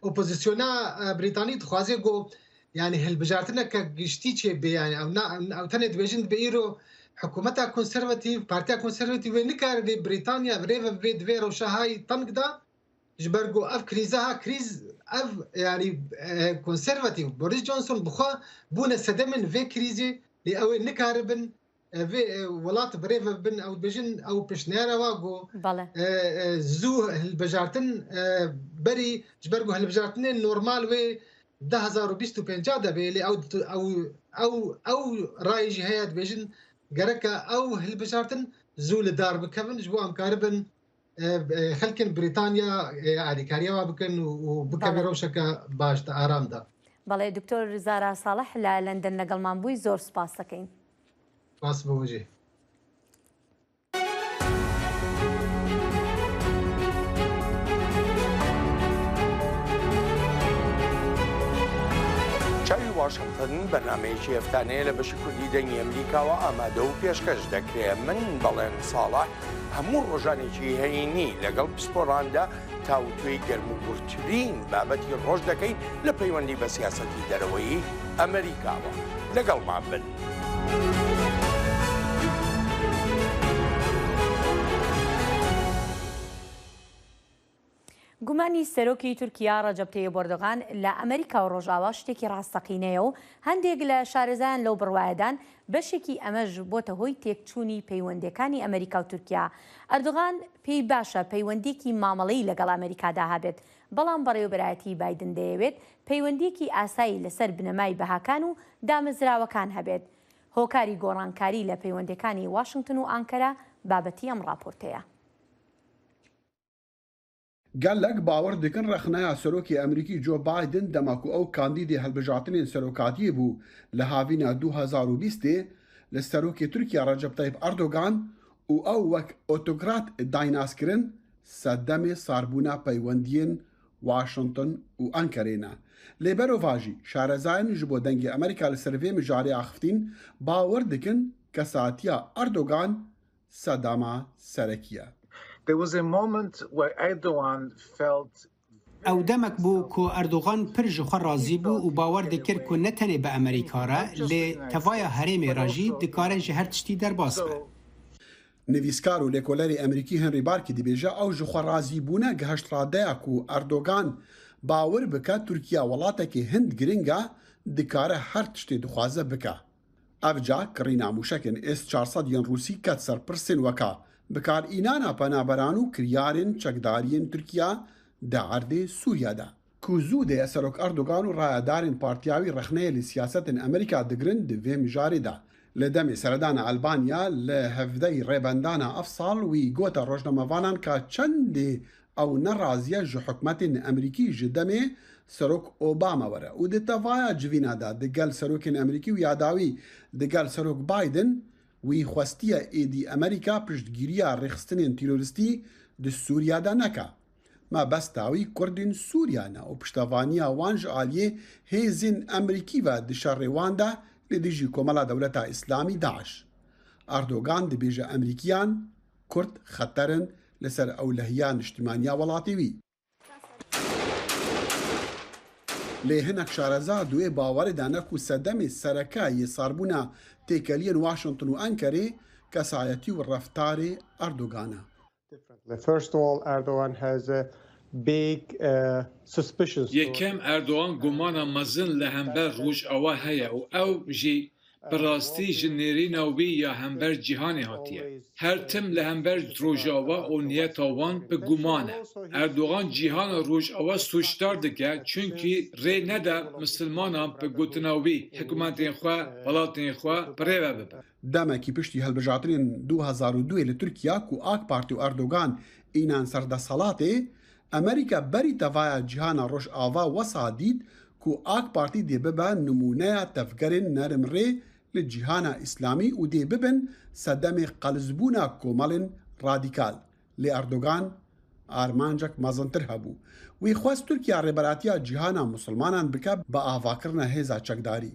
اوبوزيسيونا بريطاني تخوازي جو يعني هالبجارتنا كجشتي بي يعني او تاني دبيجن بايرو حكومتها كونسرفاتيف بارتيا كونسرفاتيف نكار دي بريطانيا بريف في دفيرو شهاي تنقدا جبرجو اف كريزها كريز اف يعني كونسرفاتيف بوريس جونسون بخوا بونا سدمن في كريزي لأو نكاربن في ولات بريف بن او بجن او بشنيرا واغو زو البجارتن بري جبرجو هالبجارتن نورمال وي 2025 دبي او رايجي هيات بجن جركا او هالبجارتن زو لدار بكفن جبو ام كاربن خلكن بريطانيا يعني كاريوا بكن وبكبروشكا باش آرام دا بله دكتور زارا صالح لندن لقلمان بوي زور سپاس دەکەین. سپاس بۆ چاوی واشنگتن بەرنامەیەکی هەفتانەیە لە بەشی کوردی دەنگی ئەمریکاوە ئامادە و پێشکەش دەکرێت. من بەڵێن ساڵح هەموو ڕۆژانێکی هەینی لەگەڵ پسپۆڕاندا تاوتوێی گەرموگورترین بابەتی ڕۆژ دەکەین لە پەیوەندی بە سیاسەتی دەرەوەیی ئەمریکاوە. لەگەڵمان بن. گومانی سەرۆکی تورکیا ڕەجەب تەییب ئەردۆغان لە ئەمریکا و ڕۆژاوا شتێکی ڕاستەقینەیە و هەندێک لە شارەزایان لەو بڕوایەدان بەشێکی ئەمەش بۆتە هۆی تێکچوونی پەیوەندیەکانی ئەمریکا و تورکیا. ئەردۆغان پێی باشە پەیوەندیەکی مامەڵەی لەگەڵ ئەمریکادا هەبێت، بەڵام بەڕێوەبەرایەتی بایدن دەیەوێت پەیوەندیەکی ئاسایی لەسەر بنەمای بەهاکان و دامەزراوەکان هەبێت. هۆکاری گۆڕانکاری لە پەیوەندیەکانی واشنگتن و ئانکەرا بابەتی ئەم راپۆرتەیە. گەلک باوەڕ دەکەن ڕەخنەیە سەرۆکی ئەمریکی جۆ بایدن دەماکو ئەو کاندیدی هەڵبژارتنین سەرۆکاتی بوو لە هاوینە 2020 لە سەرۆکی تورکیا ڕەجەب تەیب ئەردۆغان و ئەو وەک ئۆتۆکرات دایناسکردن سەردەمێ ساربوونا پەیوەندیên واشنگتن و ئەنکەرێنە. لێبەرۆڤاژی شارەزایان ji بۆ دەنگی ئەمریکا لە سەرڤێ مژارێ ئاخفتین باوەڕ دەکەن کە ساتیە ئەردۆغان سەداما سەرەکیە. There was a moment where Erdogan felt ئەو دەمەک بوو کۆ ئەردۆغان پر ji xwe razî bû û bawer dikir ku ne tenê bi Amerîka re lê tevaya herêmê re jî dikare ji her tiştî derbas be. نویسکار و لێکۆلەری ئەمریکی هەنری بارکی دەبێژە ئەو ji xwe razîbûne gihiştradەیە ku ئەردۆغان باwer bike Tirkiya welatekî hind giring e dikare her tiştê dixwaze bike. Ev ca kirîna mûşekên S-400 yên Rûsî ket ser pirsên weka bikarînana penaberan û kiryarên çekdariyên Tirkiya di erdê Sûriya de. Ku zû dê Serok Erdogan û rayedarên partiya wî rexneyê li siyasetên Amerîka digirin di vê mijarê de. Li demê seredana Albanya li hevdeyî rêbendana ev sal wî gota rojnamevanan ka çendê ئەو نەڕازیە ji حکومەتên ئەمریکی ji demê Serok Obama were û di tevaya civîna da digel serokên Emerîkî û ya dawî digel Serok Biden wî xwestiye êdî Amerîka piştgiriya rêxistinên terorîstî di Sûriya de neka. Me bes dawî Kurdên Sûriya ne û piştevaniya wan ji aliyê hêzên Emerîkî ve di şerê wan de li dijî Komela Dewleta İslamî Daeş. Erdogan dibêje Emerîkiyan Kurd xeterin li ser ewlehiya niştimaniya welatê wî. Lê hinek şareza duê bawerê dane ku sedemê serekayê sarbûna têkeliyên Washington û Enkerê kesayetî û reftarê Erdogan e. First of all, Erdogan has a big suspicions. Yekem Erdogan gumana mezin li hember Rojava heye û ew jî bi rastî ji nêrîna wî ya hember cîhanê hatiye. Her tim li hember Rojava û niyeta wan bi guman e. Erdogan cîhana Rojava suçdar dike çünkü rê nede Müslümanan bi gotina wî hikûmetên xwe, welatên xwe birêve bibe. Demekî piştî hilbijartinên 2002 li Tirkiya ku AK Parti û Erdogan înan serdesalatê, Amerîka berî tevaya cîhana Rojava wesa dît ku AK Parti dê bibe nimûneya tevgerên nerimrê li cîhana İslamî û dê bibin sedemê qelizbûna komelên radîkal. Lê Erdogan armancek mezintir hebû. Wî xwest Tirkiya rêberatiya cîhana Musulmanan bike bi avakirina hêza çekdarî.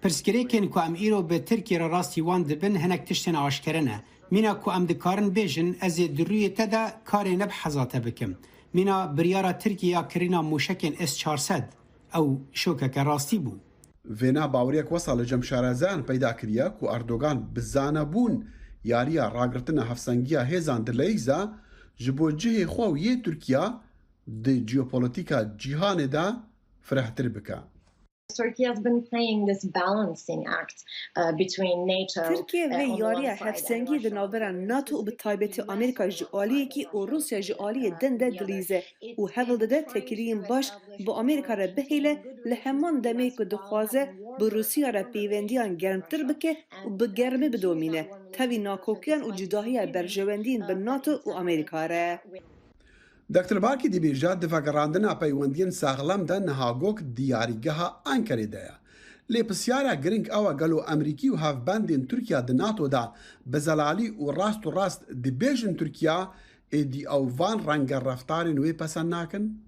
Pirsgirêkên ku em îro bi Tirkiye re rastî wan dibin hinek tiştên aşkere ne. Mîna ku em dikarin bêjin ez ê di rûyê te de karê ne bi heza te bikim. Mîna biryara Tirkiya kirîna mûşekên S-400 ew şokeke rastî bû. Vêna baweriyek wesa li cemşarezayan peyda kiriye ku Erdogan bi zanebûn yariya ragirtina hevsengiya hêzan dileyîza ji bo cihê xwe û yê Tirkiya di jeopolîtika cîhanê de firehtir bike. Turkey has been playing this balancing act between NATO. Türkiye ve yariya hevsengî di navbera NATO û bi taybetî Amerîka ji aliyekî û Rusya ji aliyê din de dilîze û hewl dide tekiriyên baş bi Amerîka re bihêle li heman demê ku dixwaze bi Rusya re peyvendiyan germtir bike û bi germî bidomîne tevî nakokiyan û cudahiya berjewendiyên bi NATO û Amerîka re. Dr. Barkî dibêje divegerandina peywendiyên saxlem de nihagok diyarîgeha Enkerê de ye. Lê pisyara giring ew e gelo Emerîkî û hevbendên Tirkiya di NATO da bi zelalî û rast û rast dibêjin Tirkiya êdî ew van renge reftarên wê pesend nakin?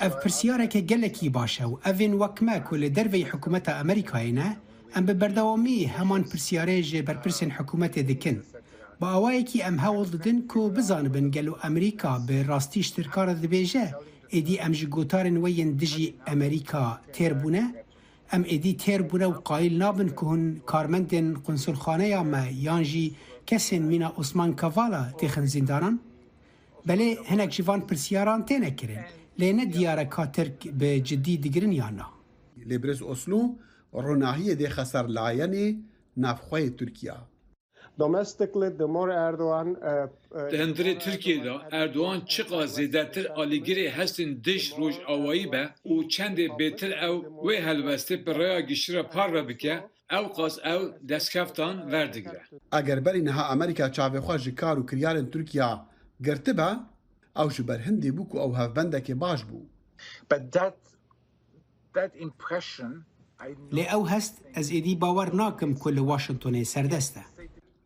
Ev pirsiyareke gelekî baş e û evên wek me ku li derveyê hikûmeta Amerîkayê ne em bi berdewamî heman pirsiyarê ji berpirsên hikûmetê dikin. Bi awayekî em hewl didin ku bizanibin gelo Amerîka bi rastî ji Tirkan re dibêje êdî em ji gotarên we yên dijî Amerîka têr bûne, em êdî têr bûne û qayîl nabin ku hûn karmendên konsulxaneya me yan jî kesên mîna Osman Kavala têxin zîndanan? Belê hinek ji van pirsiyaran tê nekirin, lê ne diyare ka Tirk bi ciddî digirin yan na. Lê Brez Oslo ronahiyê dê xeserlayenê navxweyê Tirkiya. Domestically, the more Erdogan Di hindirê Tirkiyeyê de Erdogan çiqa zêdetir alîgirê hestên dij Rojavayî be û çendê bêtir ew wê helwestê bi rêya giştira par ve bike, ew qas ew destkeftan verdigire. Eger berî niha Amerîka çavê xwe ji kar û kiryarên Tirkiya girtibe, ew ji ber hindê bû ku ew hevbendekê baş bû. Lê ew hest ez êdî bawer nakim ku li Washingtonê serdest e.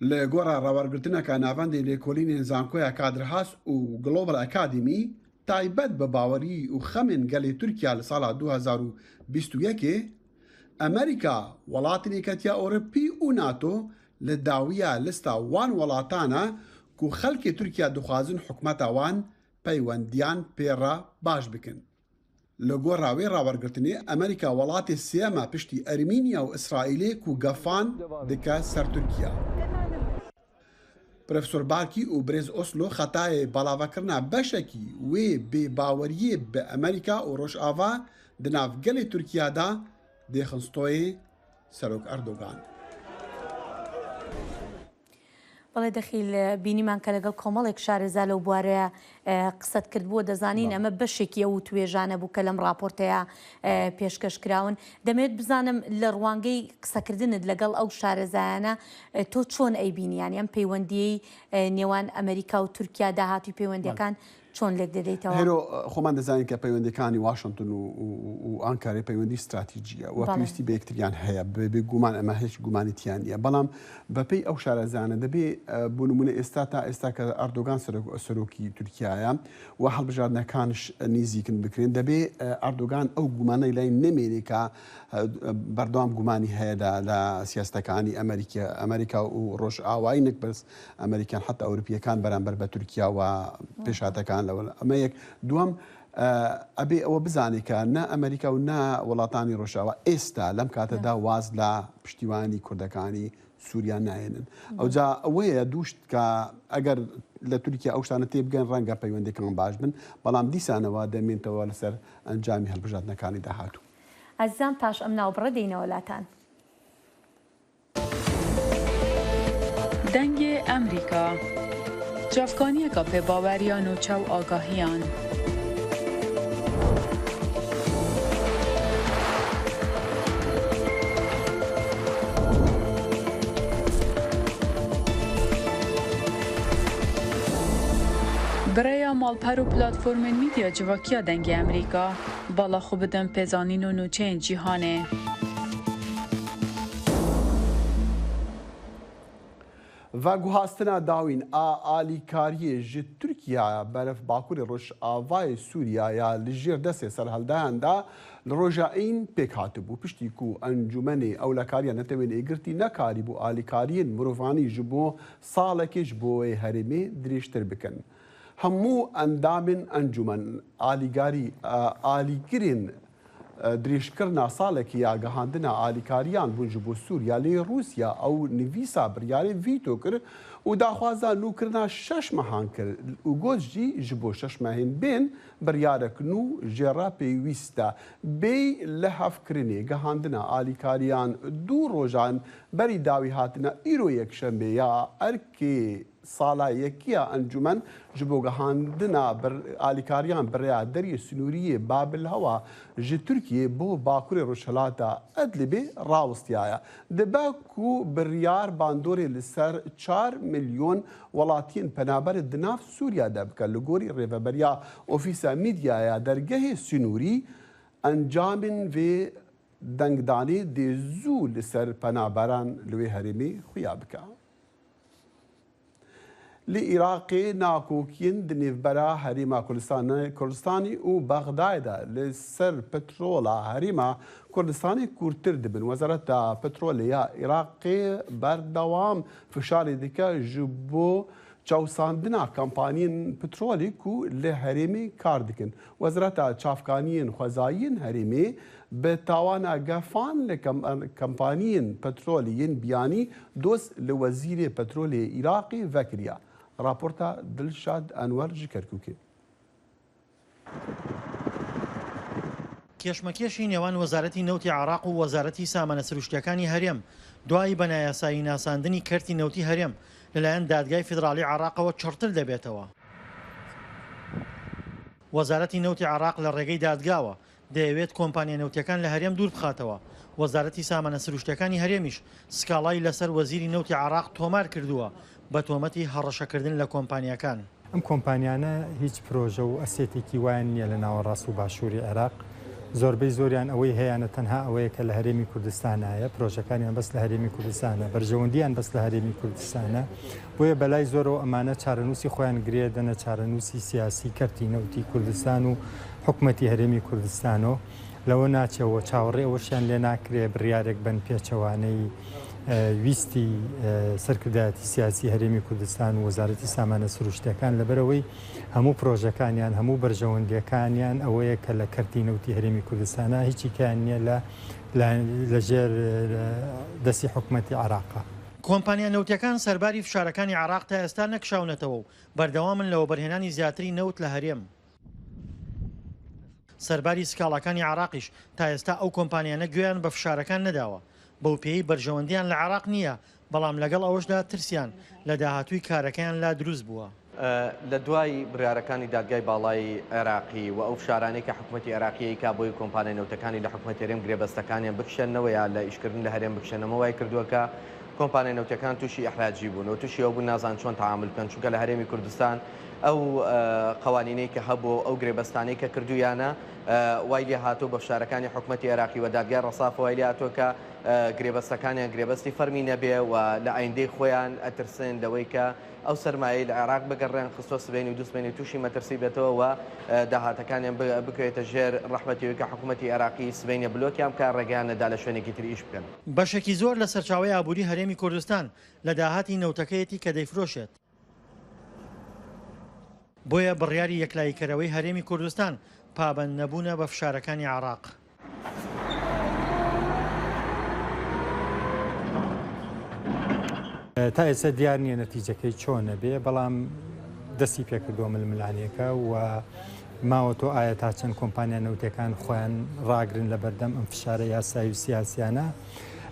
Li gora rawergirtineka navendê lêkolînên zankoya Kadrhas û Global Academy taybet bi bawerî û xemên gelê Tirkiya li sala 2021 Amerîka welatên Yekîtiya Ewropî û NATO li dawiya lista wan welatan e ku xelkê Tirkiya dixwazin hikûmeta wan peywendiyan pê re baş bikin. Li gora wê rawergirtinê Amerîka welatê sêyem piştî Ermîniya û İsraîlê ku gefan dike ser Tirkiya. Profesor Barkî û Brez Oslo xetayê balavekirina beşekî wê bêbaweriyê bi Amerîka û Rojava di nav gelê Tirkiya de dêxin stoyê Serok Erdogan. بەڵێ دەخیل بینیمان کە لەگەڵ کۆمەڵێک شارەزا لەو بوارەیە قسەت کردبووە دەزانین ئەمە بەشێکی ئەو توێژانە بوو کە لەم راپۆرتەیە پێشکەشکراون. دەمێت بزانم لە ڕوانگەی قسەکردنت لەگەڵ ئەو شارەزایانە تۆ چۆن ئەیبینیان ئەم پەیوەندیەی نێوان ئەمریکا و تورکیا داهاتوی پەیوەندیەکان چۆن لێک دەدەیتەوە؟ هێرۆ خۆمان دەزانین کە پەیوەندەکانی واشنگتن و ئانکارەی پەیوەندی استراتیجیە و پێویستی بە یەکتریان هەیە بێ گومان ئەمە هیچ گومانیتیان نیە، بەڵام بەپێی ئەو شارەزانە دەبێ بۆ نمونە ئێستا تا ئێستا کە ئەردۆگان سەرۆکی تورکیایە و هەڵبژاردنەکانش نزیکن بکرێن، دەبێ ئەردۆگان ئەو گومانەی لای نەمێنێ کە بەردەوام گومانی هەیە لە سیاستەکانی ئەمریکا و ڕۆژ ئاوایی نەک بەس ئەمریکان حتا ئەوروپیەکان بەرامبەر بە تورکیا و پێشاتەکان ئەمە یەک دووەم ئەبێ ئەوە بزانێت کە نا ئەمریکا و نا وڵاتانی ڕۆژاوە ئێستا لەم کاتەدا واز لە پشتیوانی کوردەکانی سووریا نایێنن. ئەوجا ئەوەیە دووشت کە ئەگەر لە تورکیا ئەو شتانە تێبگەن ڕەنگە پەیوەندەکان باش بن، بەڵام دیسانەوە دەمێنتەوە لەسەر ئەنجامی هەڵبژاردنەکانی داهاتوو. ئازیزان پاش ئەم ناوبڕە دێینەوە لاتان. دەنگێ ئەمریکا جافکانیەکە پێباوەریان و چاو ئاگاهیان. برای مالپەر و پلاتفۆرمên میدیا civakîya dengê Amerîka bala xwe bidin pêzanîn û nûçeyên cîhanê. و گوهاستنا داوین ئالیکاریە ji Tirkiya beref Bakurê Rojavayê Sûriyaya li jêr destê serhildeyan da li roja în pêk hatibû piştî ku encûmenê ewlekariya netewên êgirtî nekarîbû alîkariyên mirovanî ji bo salekê ji bo wê herêmê dirêjtir bikin. Hemû endamên encûmen alîgirên درێژکردنا ساڵێکی یاگەهاندنا ئالیکاریان بوون ji bo Sûriya lê Rûsya ew nivîsa biryarê vîto kir û daxwaza nûkirina 6 mehan kir û got jî ji bo 6 mehên bên biryarek nû jêra pêwîst e. Bêy li hevkirinê gehandina alîkariyan 2 rojan berî dawî hatina îro yekşembe ya erkê sala yekiya encûmen ji bo gehandina alîkariyan birêya deriyê Sinûriyê Babil Hewa ji Tirkiyê bo Bakurê Rojhilata Idlibê rawistiyaye. Dibe ku biryar bandorê li ser 4 milyon welatiyên penaberê di nav Sûriya de bike. Li gorî rêveberiya Ofîsa Mîdyaya dergehê Sinûrî encamên vê dengdanê dê zû li ser penaberan li wê herêmê xuya bike. Li Iraqê nakokiyên di nêvbera Herêma Kurdistanê û Bexdayê li ser petrola Herêma Kurdistanê kûrtir dibin. Wezareta Petrolê ya Iraqê berdewam fişarê dike ji bo çawsandina kampaniyên petrolê ku li herêmê kar dikin. Wezareta çavkaniyên xwezayiyên herêmê bi tawana gefan li kampaniyên petrolê yên biyanî dost li Wezîrê Petrolê Iraqê vekiriye. راپۆرتە دڵشاد ئەنوەر ji Kerkûkê. کێشمەکێشی نێوان وەزارەتی نەوتی عێراق و وەزارەتی سامانە سروشتیەکانی هەرێم دوای بەنایاسایی ناساندنی کەرتی نەوتی هەرێم لەلایەن دادگای فیدراڵی عێراقەوە چڕتر دەبێتەوە. وەزارەتی نەوتی عێراق لە ڕێگەی دادگاوە دەیەوێت کۆمپانیا نەوتیەکان لە هەرێم دوور بخاتەوە. وەزارەتی سامانە سروشتیەکانی هەرێمیش سکاڵای لەسەر وەزیری نەوتی عێراق تۆمار کردووە بە تۆمەتی هەڕەشەکردن لە کۆمپانیەکان. ئەم کۆمپانیانە هیچ پرۆژە و ئەسێتێکی وایان نییە لە ناوەڕاست و باشووری عێراق. زۆربەی زۆریان ئەوەی هەیەە تەنها ئەوەیە کە لە هەرێمی کوردستانایە پرۆژەکانیان بەس لە هەرێمی کوردستانە بەرژەوەندیان بەس لە هەرێمی کوردستانە بۆیە بەلای زۆرەوە ئەمانە چارەنووسی خۆیان گرێ دەنە چارەنووسی سیاسی کەرتی نەوتی کوردستان و حکوومەتی هەرێمی کوردستانەوە لەوە ناچەوە چاوەڕێ ئەوەشیان لێ ناکرێ بڕیارێک بن پێچەوانەی ویستی سەرکردایەتی سیاسی هەرێمی کوردستان و وەزارەتی سامانە سروشتیەکان لەبەرەوەی هەموو پرۆژەکانیان هەموو بەرژەوەندیەکانیان ئەوەیە کە لە کەرتی نەوتی هەرێمی کوردستانە هیچی کیان نییە لەژێر دەستی حکوومەتی عێراقا. کۆمپانیا نەوتیەکان سەرباری فشارەکانی عێراق تا ئێستا نەکشاونەتەوە و بەردەوامن لەوە بەرهێنانی زیاتری نەوت لە هەرێم. سەرباری سکاڵەکانی عێراقیش تا ئێستا ئەو کۆمپانیانە گوێیان بە فشارەکان نەداوە. بەو پێی بەرژەوەندیان لە عێراق نییە، بەڵام لەگەڵ ئەوەشدا ترسیان لە داهاتووی کارەکەیان لا دروست بووە. لە دوای بڕیارەکانی دادگای باڵای عێراقی و ئەو فشارانەی کە حکوومەتی عێراقیەی کا بۆی کۆمپانیای نەوتەکانی لە حکوومەتی هەرێم گرێبەستەکانیان بکشێنەوە یا لە ئیشکردن لە هەرێم بکشێنەوە وای کردووە کۆمپانیای نەوتەکان تووشی ئەحراجی بوون و تووشی ئەو بوون نازان چۆن تەعامل بکەن، چونکە لە هەرێمی کوردستان ئەو قوانینەی کە هەبوو ئەو گرێبەستانەی کە کردویانە وای لێ هاتوو بە فشارەکانی حکوومەتی عێراقی و دادگای ڕەساف وای لێ هاتووە کە گرێبەستەکانیان گرێبەستی فەرمی نەبێ و لە ئایندەی خۆیان ئەترسن لەوەی کە ئەو سەرمایەی لە عێراق بگەڕێن خستۆ سبەینی و دووسبەینی تووشی مەترسی بێتەوە و داهاتەکانیان بکەوێتە ژێر ڕەحمەتیەوەی کە حکوومەتی عێراقی سبەینە بلۆکیان بکە ڕێگەیان نەدا لە شوێنێکی تر ئیش بکەن. بەشێکی زۆر لە سەرچاوەی ئابووری هەرێمی کوردستان لە داهاتی نەوتەکەیەتی کە دەیفرۆشێت. بۆیە بڕیاری یەکلاییکەرەوەی هەرێمی کوردستان پابەند نەبوونە بە فشارەکانی عێراق. تا ئێستا دیار نییە نەتیجەکەی چۆنە بێ، بەڵام دەستی پێکردووە ململانیەکە و ماوە تۆ ئایا تا چەند کۆمپانیا نەوتەکان خۆیان ڕاگرن لە بەردەم ئەم فشارە یاسایی و سیاسیانە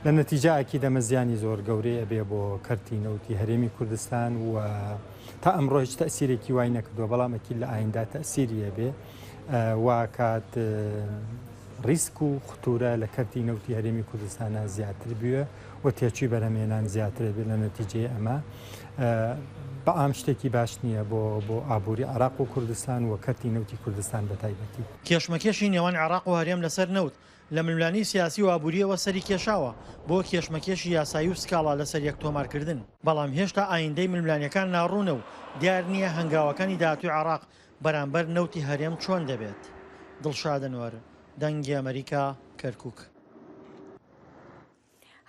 لە نەتیجە ئاکی دەمە زیانی زۆر گەورەیە بێ بۆ کەرتی نەوتی هەرێمی کوردستان و تا ئەمڕۆ هیچ تەسیرێکی وای نەکردووە، بەڵام ئەکی لە ئایندا تەسیریە بێ وا کات ریسک و خطورە لە کەرتی نەوتی هەرێمی کوردستانە زیاتر بووە و تێچووی بەرهەمێنان زیاترە بێت لە نەتیجەی ئەمە بە ئام شتێکی باش نییە بۆ ئابووری عێراق و کوردستان و کەرتی نەوتی کوردستان بە تایبەتی. کێشمەکێشی نێوان عێراق و هەرێم لەسەر نەوت لە ململانی سیاسی و ئابووریەوە سەری کێشاوە بۆ کێشمەکێشی یاسایی و سکاڵا لەسەر یەک تۆمارکردن، بەڵام هێشتا ئایندەی ململانیەکان ناڕوونە و دیار نییە هەنگاوەکانی داهاتووی عێراق بەرامبەر نەوتی هەرێم چۆن دەبێت. دڵشادنوەر، دەنگی ئەمریکا، کەرکووک.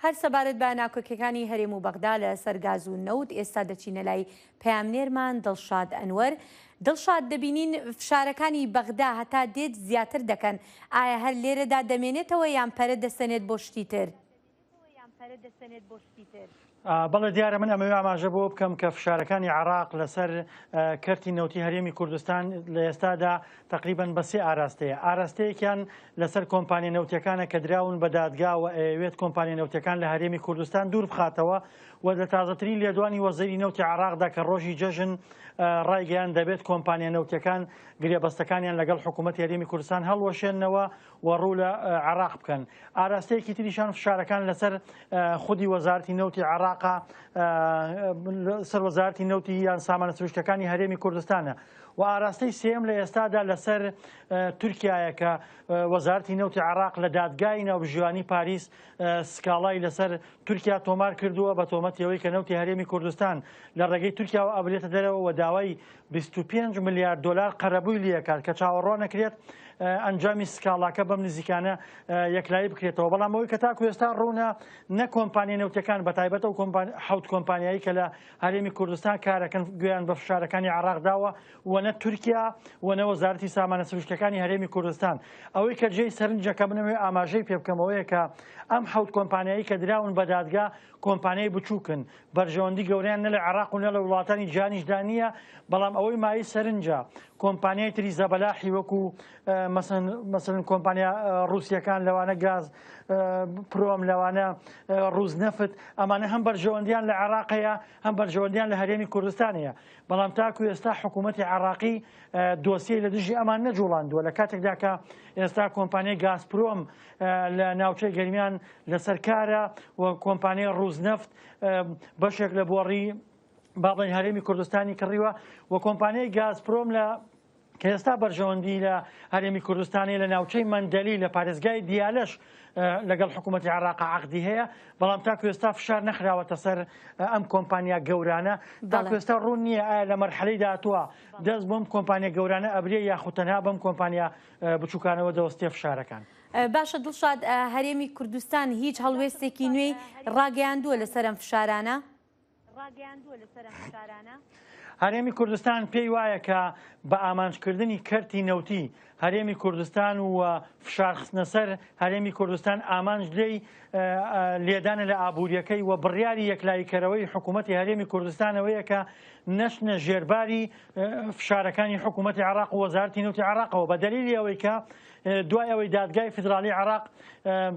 هەر سەبارەت بە ناکۆکیەکانی هەرێم و بەغدا لە سەرگاز و نەوت ئێستا دەچینە لای پەیامنێرمان دڵشاد ئەنوەر. دڵشاد، دەبینین فشارەکانی بەغدا هەتا دێت زیاتر دەکەن، ئایا هەر لێرەدا دەمێنێتەوە یان پەرە دەسەنێت بۆ شتی تر؟ بەڵێ دیارە من ئەمەوێ ئاماژە بۆ بکەم کە فشارەکانی عێراق لەسەر کەرتی نەوتی هەرێمی کوردستان لە ئێستادا تقریبەن بە سێ ئاراستەیە. ئاراستەیەکیان لەسەر کۆمپانیا نەوتەکانە کە دراون بە دادگا و ئەوێت کۆمپانیا نەوتەکان لە هەرێمی کوردستان دوور بخاتەوە و لە تازەترین لێدوانی وەزیری نەوتی عێراقدا کە ڕۆژی جەژن ڕایگەیان دەبێت کۆمپانیا نەوتەکان گرێبەستەکانیان لەگەڵ حکوومەتی هەرێمی کوردستان هەڵوەشێننەوە و ڕوو لە عێراق بکەن. ئاراستەیەکی تریشان فشارەکان لەسەر خودی وەزارەتی نەوتی عێراقا سەر وەزارەتی نەوتی یان سامانە سروشتەکانی هەرێمی کوردستانە و ئاراستەی سێم لە ئێستادا لەسەر تورکیایە کە وەزارەتی نەوتی عێراق لە دادگای ناوبژیوانی پاریس سکاڵای لەسەر تورکیا تۆمار کردووە بە تۆمەتیەوەی کە نەوتی هەرێمی کوردستان لە ڕێگەی تورکیا و ئەبرێتە دەرەوە و داوای 25 ملیارد دلار قەرەبووی لێکات کە چاوەڕۆ نەکرێت ئەنجامی سکاڵاکە بەم نزیکانە یەکلایی بکرێتەوە. بەڵام ئەوەی کە تاکو ئێستا ڕوونە نە کۆمپانیا نەوتەکان بە تایبەت ئەو حوت کۆمپانیایی کە لە هەرێمی کوردستان کارەکەن گویان بە فشارەکانی عێراق داوە و نە تورکیا و نە وەزارەتی سامانە سروشتەکانی هەرێمی کوردستان. ئەوەی کە جێی سەرنجەکە بنەوێ ئاماژەی پێ بکەمەوەیە کە ئەم حوت کۆمپانیایی کە دراون بە دادگا کۆمپانیای بچووکن، بەرژەوەندی گەوریان نە لە عێراق و نە لە وڵاتانی جیهانیشدا نییە، بەڵام ئەوەی مای سەرنجە کۆمپانیای تری زەبەلاحی وەکو مەسەڵەن کۆمپانیا ڕووسیەکان لەوانە گاز پرۆم لەوانە ڕووز نەفت ئەمانە هەم بەرژەوەندیان لە عێراقەیە هەم بەرژەوەندیان لە هەرێمی کوردستانەیە. بەڵام تاکو ئێستا حکوومەتی عێراقی دۆسیەی لە دژی ئەمان نەجوڵاندووە لە کاتێکدا کە ئێستا کۆمپانیای گاز پرۆم لە ناوچەی گەرمیان لەسەر کارە و کۆمپانیای ڕووز نەفت بەشێک لە بۆڕی باڵی هەرێمی کوردستانی کڕیوە و کۆمپانیای گاز پرۆم لە کە ئێستا بەرژەوەندی لە هەرێمی کوردستانی لە ناوچەی مەندەلی لە پارێزگای دیالەش لەگەڵ حکوومەتی عێراق عەقدی هەیە، بەڵام تاکو ئێستا فشار نەخراوەتە سەر ئەم کۆمپانیا گەورانە. تاکو ئێستا ڕوون نییە ئایا لە مەرحەلەی داهاتووە دەست بۆم کۆمپانیا گەورانە ئەبرێ یاخود تەنها بەم کۆمپانیا بچووکانەوە دەوەستێ فشارەکان. باشە دڵشاد، هەرێمی کوردستان هیچ هەڵوێستێکی نوێی ڕاگەیاندووە لەسەر ئەم فشارانە؟ هەرێمی کوردستان پێی وایە کە بە ئامانجکردنی کەرتی نەوتی هەرێمی کوردستان و فشارخستنە سەر هەرێمی کوردستان ئامانج لێی لێدانە لە ئابوووریەکەی و بڕیاری یەکلاییکەرەوەی حکوومەتی هەرێمی کوردستانەوەیە کە نەشنە ژێرباری فشارەکانی حکوومەتی عێراق و وەزارەتی نەوتی عێراقەوە بە دەلیلی ئەوەی کە دوای ئەوەی دادگای فدرالی عراق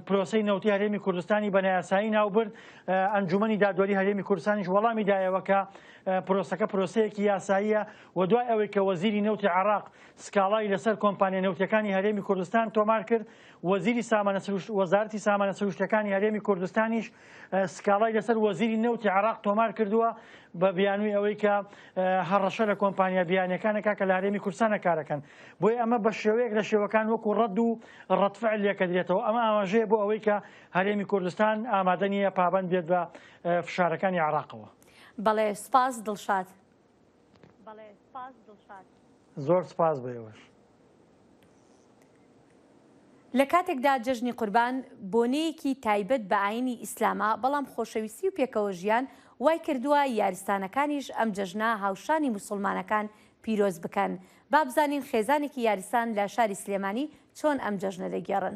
پرۆسەی نەوتی هەرێمی کوردستانی بە نایاسایی ناوبرد ئەنجومەنی دادوەری هەرێمی کوردستانیش وەڵامی دایەوە کە پرۆسەکە پرۆسەیەکی یاساییە و دوای ئەوەی کە وەزیری نەوتی عراق سکاڵای لەسەر کۆمپانیا نەوتیەکانی هەرێمی کوردستان تۆمار کرد وەزارەتی سامانە سروشتەکانی هەرێمی کوردستانیش سکاڵای لەسەر وەزیری نەوتی عراق تۆمار کردووە بە بیانووی ئەوەی کە هەڕەشە لە کۆمپانیا بیانیەکانەکە کە لە هەرێمی کوردستانە کارەکەن بۆی ئەمە بە شێوەیەک لە شێوەکان وەکو ڕەد و ڕەتفعل لێکە درێتەوە ئەمە ئاماژەیە بۆ ئەوەی کە هەرێمی کوردستان ئامادە نیە پابەند بێت بە فشارەکانی عراقەوە. بەڵێ سپاس دڵشاد زۆر سپاس بەوەش. لە کاتێکدا جەژنی قوربان بۆنەیەکی تایبەت بە ئاینی ئیسلامە بەڵام خۆشەویستی و پێکەوە ژیان وای کردووە یاریستانەکانیش ئەم جەژنە هاوشانی موسڵمانەکان پیرۆز بکەن. با بزانین خێزانێکی یاریستان لە شاری سلێمانی چۆن ئەم جەژنە دەگێڕن.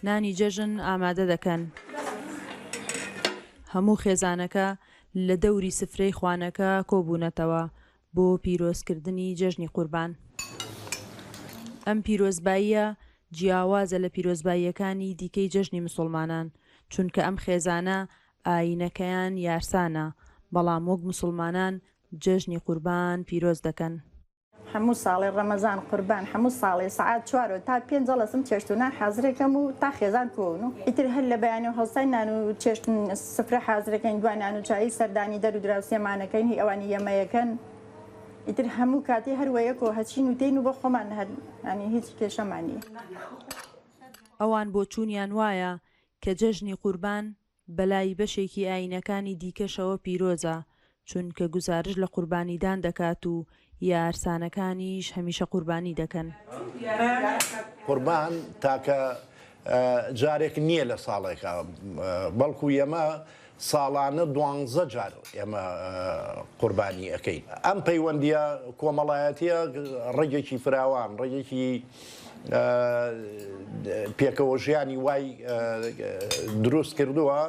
نانی جەژن ئامادە دەکەن. هەموو خێزانەکە لە دەوری سفرەی خوانەکە کۆبوونەتەوە بۆ پیرۆزکردنی جەژنی قوربان. ئەم پیرۆزباییە جیاوازە لە پیرۆزباییەکانی دیکەی جەژنی مسلمانان چونکە ئەم خێزانە ئاینەکەیان یارسانە بەڵام وەک مسلمانان جەژنی قوربان پیرۆز دەکەن. هەموو ساڵی ڕەمەزان قوربان هەموو ساڵی سعات 4 تا 5 جەڵەسم چێشتونا حەزرێکەم و تا خێزان کۆن و ئیتر هەر لە بەیانی و هەڵسای نان و چێشتن سفرە حەزرەکەین دوای نان و چایی سەردانی دەر و دراوسێمانەکەین هی ئەوانی یەمەیەکەن ئیتر هەموو کاتی هەروەیەک و هەچین و تین و بۆ خۆمان هەرنی هیچ کێشەمانی. ئەوان بۆ چوونیان وایە کە جەژنی قوربان بەلای بەشێکی ئاینەکانی دیکەشەوە پیرۆزە چونکە گزارش لە قوربانیدان دەکات و یارسانەکانیش هەمیشە قوربانی دەکەن. قوربان تاکە جارێک نییە لە ساڵێکە بەڵکو ئێمە ساڵانە 12 جار ئێمە قوربانی ئەەکەین. ئەم پەیوەندیە کۆمەڵایەتیە ڕێگێکی فراوان ڕێگێکی پێکەوە ژیانی وای دروست کردووە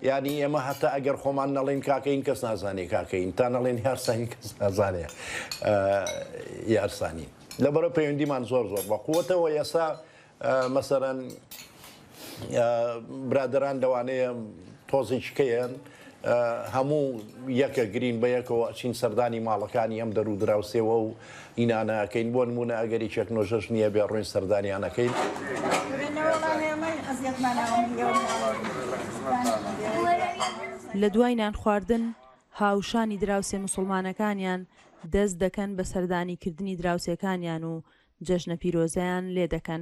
یعنی ئێمە هەتا ئەگەر خۆمان نەڵێن کاکەین کەس نازانێ کاکەین تا نەڵێن یارسانی کەس نازانێ یارسانی لەبەرە پەیوەندیمان زۆر بە قووەتەوە ئێستا مەسەرەن برادران لەوانەیە تۆزێکیکەیەن هەموو یەکە گرین بە یەکەوە ئەچین سەردانی ماڵەکانی ئەم دەرو دراوسێەوە و ئینانەکەین بۆ نمونە ئەگەری چێک نۆژەش نییە بێ ڕووین سەردانیانەکەین. لە دوای نان خواردن هاوشانی دراوسێ موسڵمانەکانیان دەست دەکەن بە سەردانیکردنی دراوسێکانیان و جەژنە پیرۆزەیان لێ دەکەن.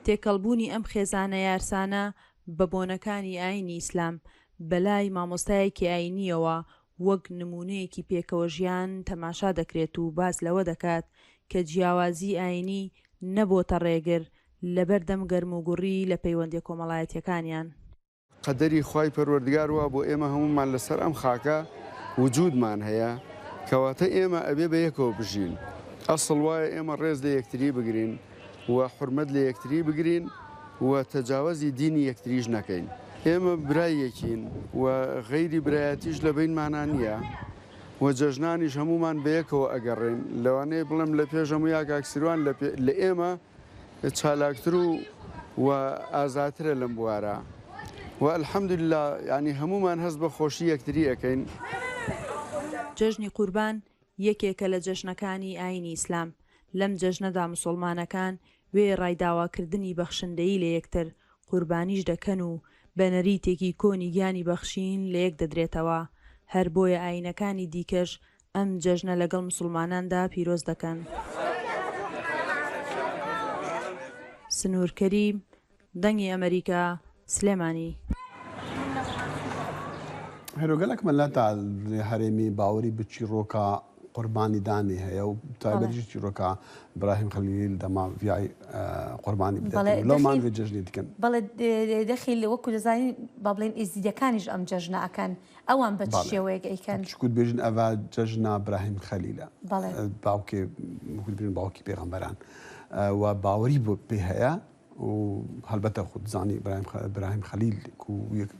تێکەڵبوونی ئەم خێزانە یارسانە بە بۆنەکانی ئاینی ئیسلام بەلای مامۆستایەکی ئاینیەوە وەک نمونەیەکی پێکەوە ژیان تەماشا دەکرێت و باز لەوە دەکات کە جیاوازی ئاینی نەبۆتە ڕێگر لەبەردەم گەرم و گوڕی لە پەیوەندی کۆمەڵایەتیەکانیان. قەدەری خوای پەروەردگار وە بۆ ئێمە هەمومان لەسەر ئەم خاکە وجودمان هەیە کەواتە ئێمە ئەبێ بە یەکەوە بژین. ئەسڵ وایە ئێمە ڕێز لە یەکتری بگرین و حورمەت لە یەکتری بگرین و تەجاوەزی دینی یەکتریش نەکەین. ئێمە برایەکین و غەیری برایەتیش لە بینمانان نییە و جەژنانیش هەمومان بەیەکەوە ئەگەڕێن لەوانەیە بڵێم لە پێش هەموو یاکاکسیروان لە ئێمە چالاکتر و ئازاترە لەم بوارە و ئەلحەمدوللا ینی هەمومان هەست بە خۆشی یەکتری ئەەکەین. جەژنی قوربان یەکێکە لە جەژنەکانی ئاینی ئیسلام. لەم جەژنەدا موسڵمانەکان وێ ڕایداواکردنی بەخشندەیی لە یەکتر قوربانیش دەکەن و بەنەریتێکی کۆنی گیانی بەخشین لە یەک دەدرێتەوە. هەر بۆیە ئاینەکانی دیکەش ئەم جەژنە لەگەڵ موسڵماناندا پیرۆز دەکەن. سنوور کەریم، دەنگی ئەمریکا، سلێمانی. هەرۆگەلک مەلەتە هەرێمی باوەری بچیرۆکە قوربانی دانی هەیە و تایبەتی چیرۆکە براهیم خەلیل دەما ڤای قوربانی بدەن لەومان وێ جەژنی دکەن. بەڵێ دەخیل وەکو دەزانین با بڵێن ئێزیدەکانیش ئەم جەژنە ئەکەن ئەوان بە شێوەیەک ئەیکەن چکوت بێژن ئەڤ جەژنە براهیم خەلیلە باوکێ باوکی پێغەمبەران و باوەری بۆ پێ هەیە و هەلبەتە خود زانی براهیم خەلیل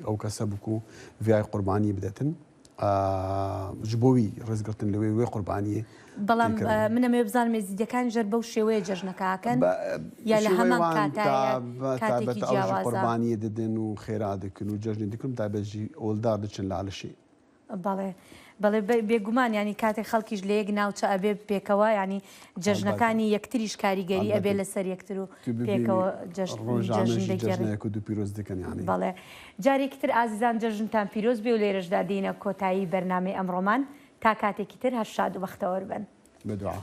ئەو کەسە بکو ڤای قوربانی بدەتن ji بۆوی ڕێزگرتن لەوێ وێ قوربانیە بەڵام منەمێ بزانم ێزیدەکان ژەر بەو شێوەیە جەژنەکەکەن یا لە هەمان کاتێکی جیاوازە قوربانیە دەدەن و خێرا دەکەن و جەژنی دەکەن تایبەتژی ئۆلدار دەچن لە عەلەشێ بەڵێ بێگومان ینی کاتێک خەڵکیش لە یەک ناوچە ئەبێ پێکەوە ینی جەژنەکانی یەکتریش کاریگەری ئەبێ لەسەر یەکتر و پێکەوە جەژنێک و دوو پیرۆز دەکەن ینی بەڵێ جارێکی تر ئازیزان جەژنتان پیرۆز بێ و لێرەشدا دێنە کۆتایی بەرنامەی ئەمڕۆمان تا کاتێکی تر هەر شاد و بەختەوەر بن بەدوعا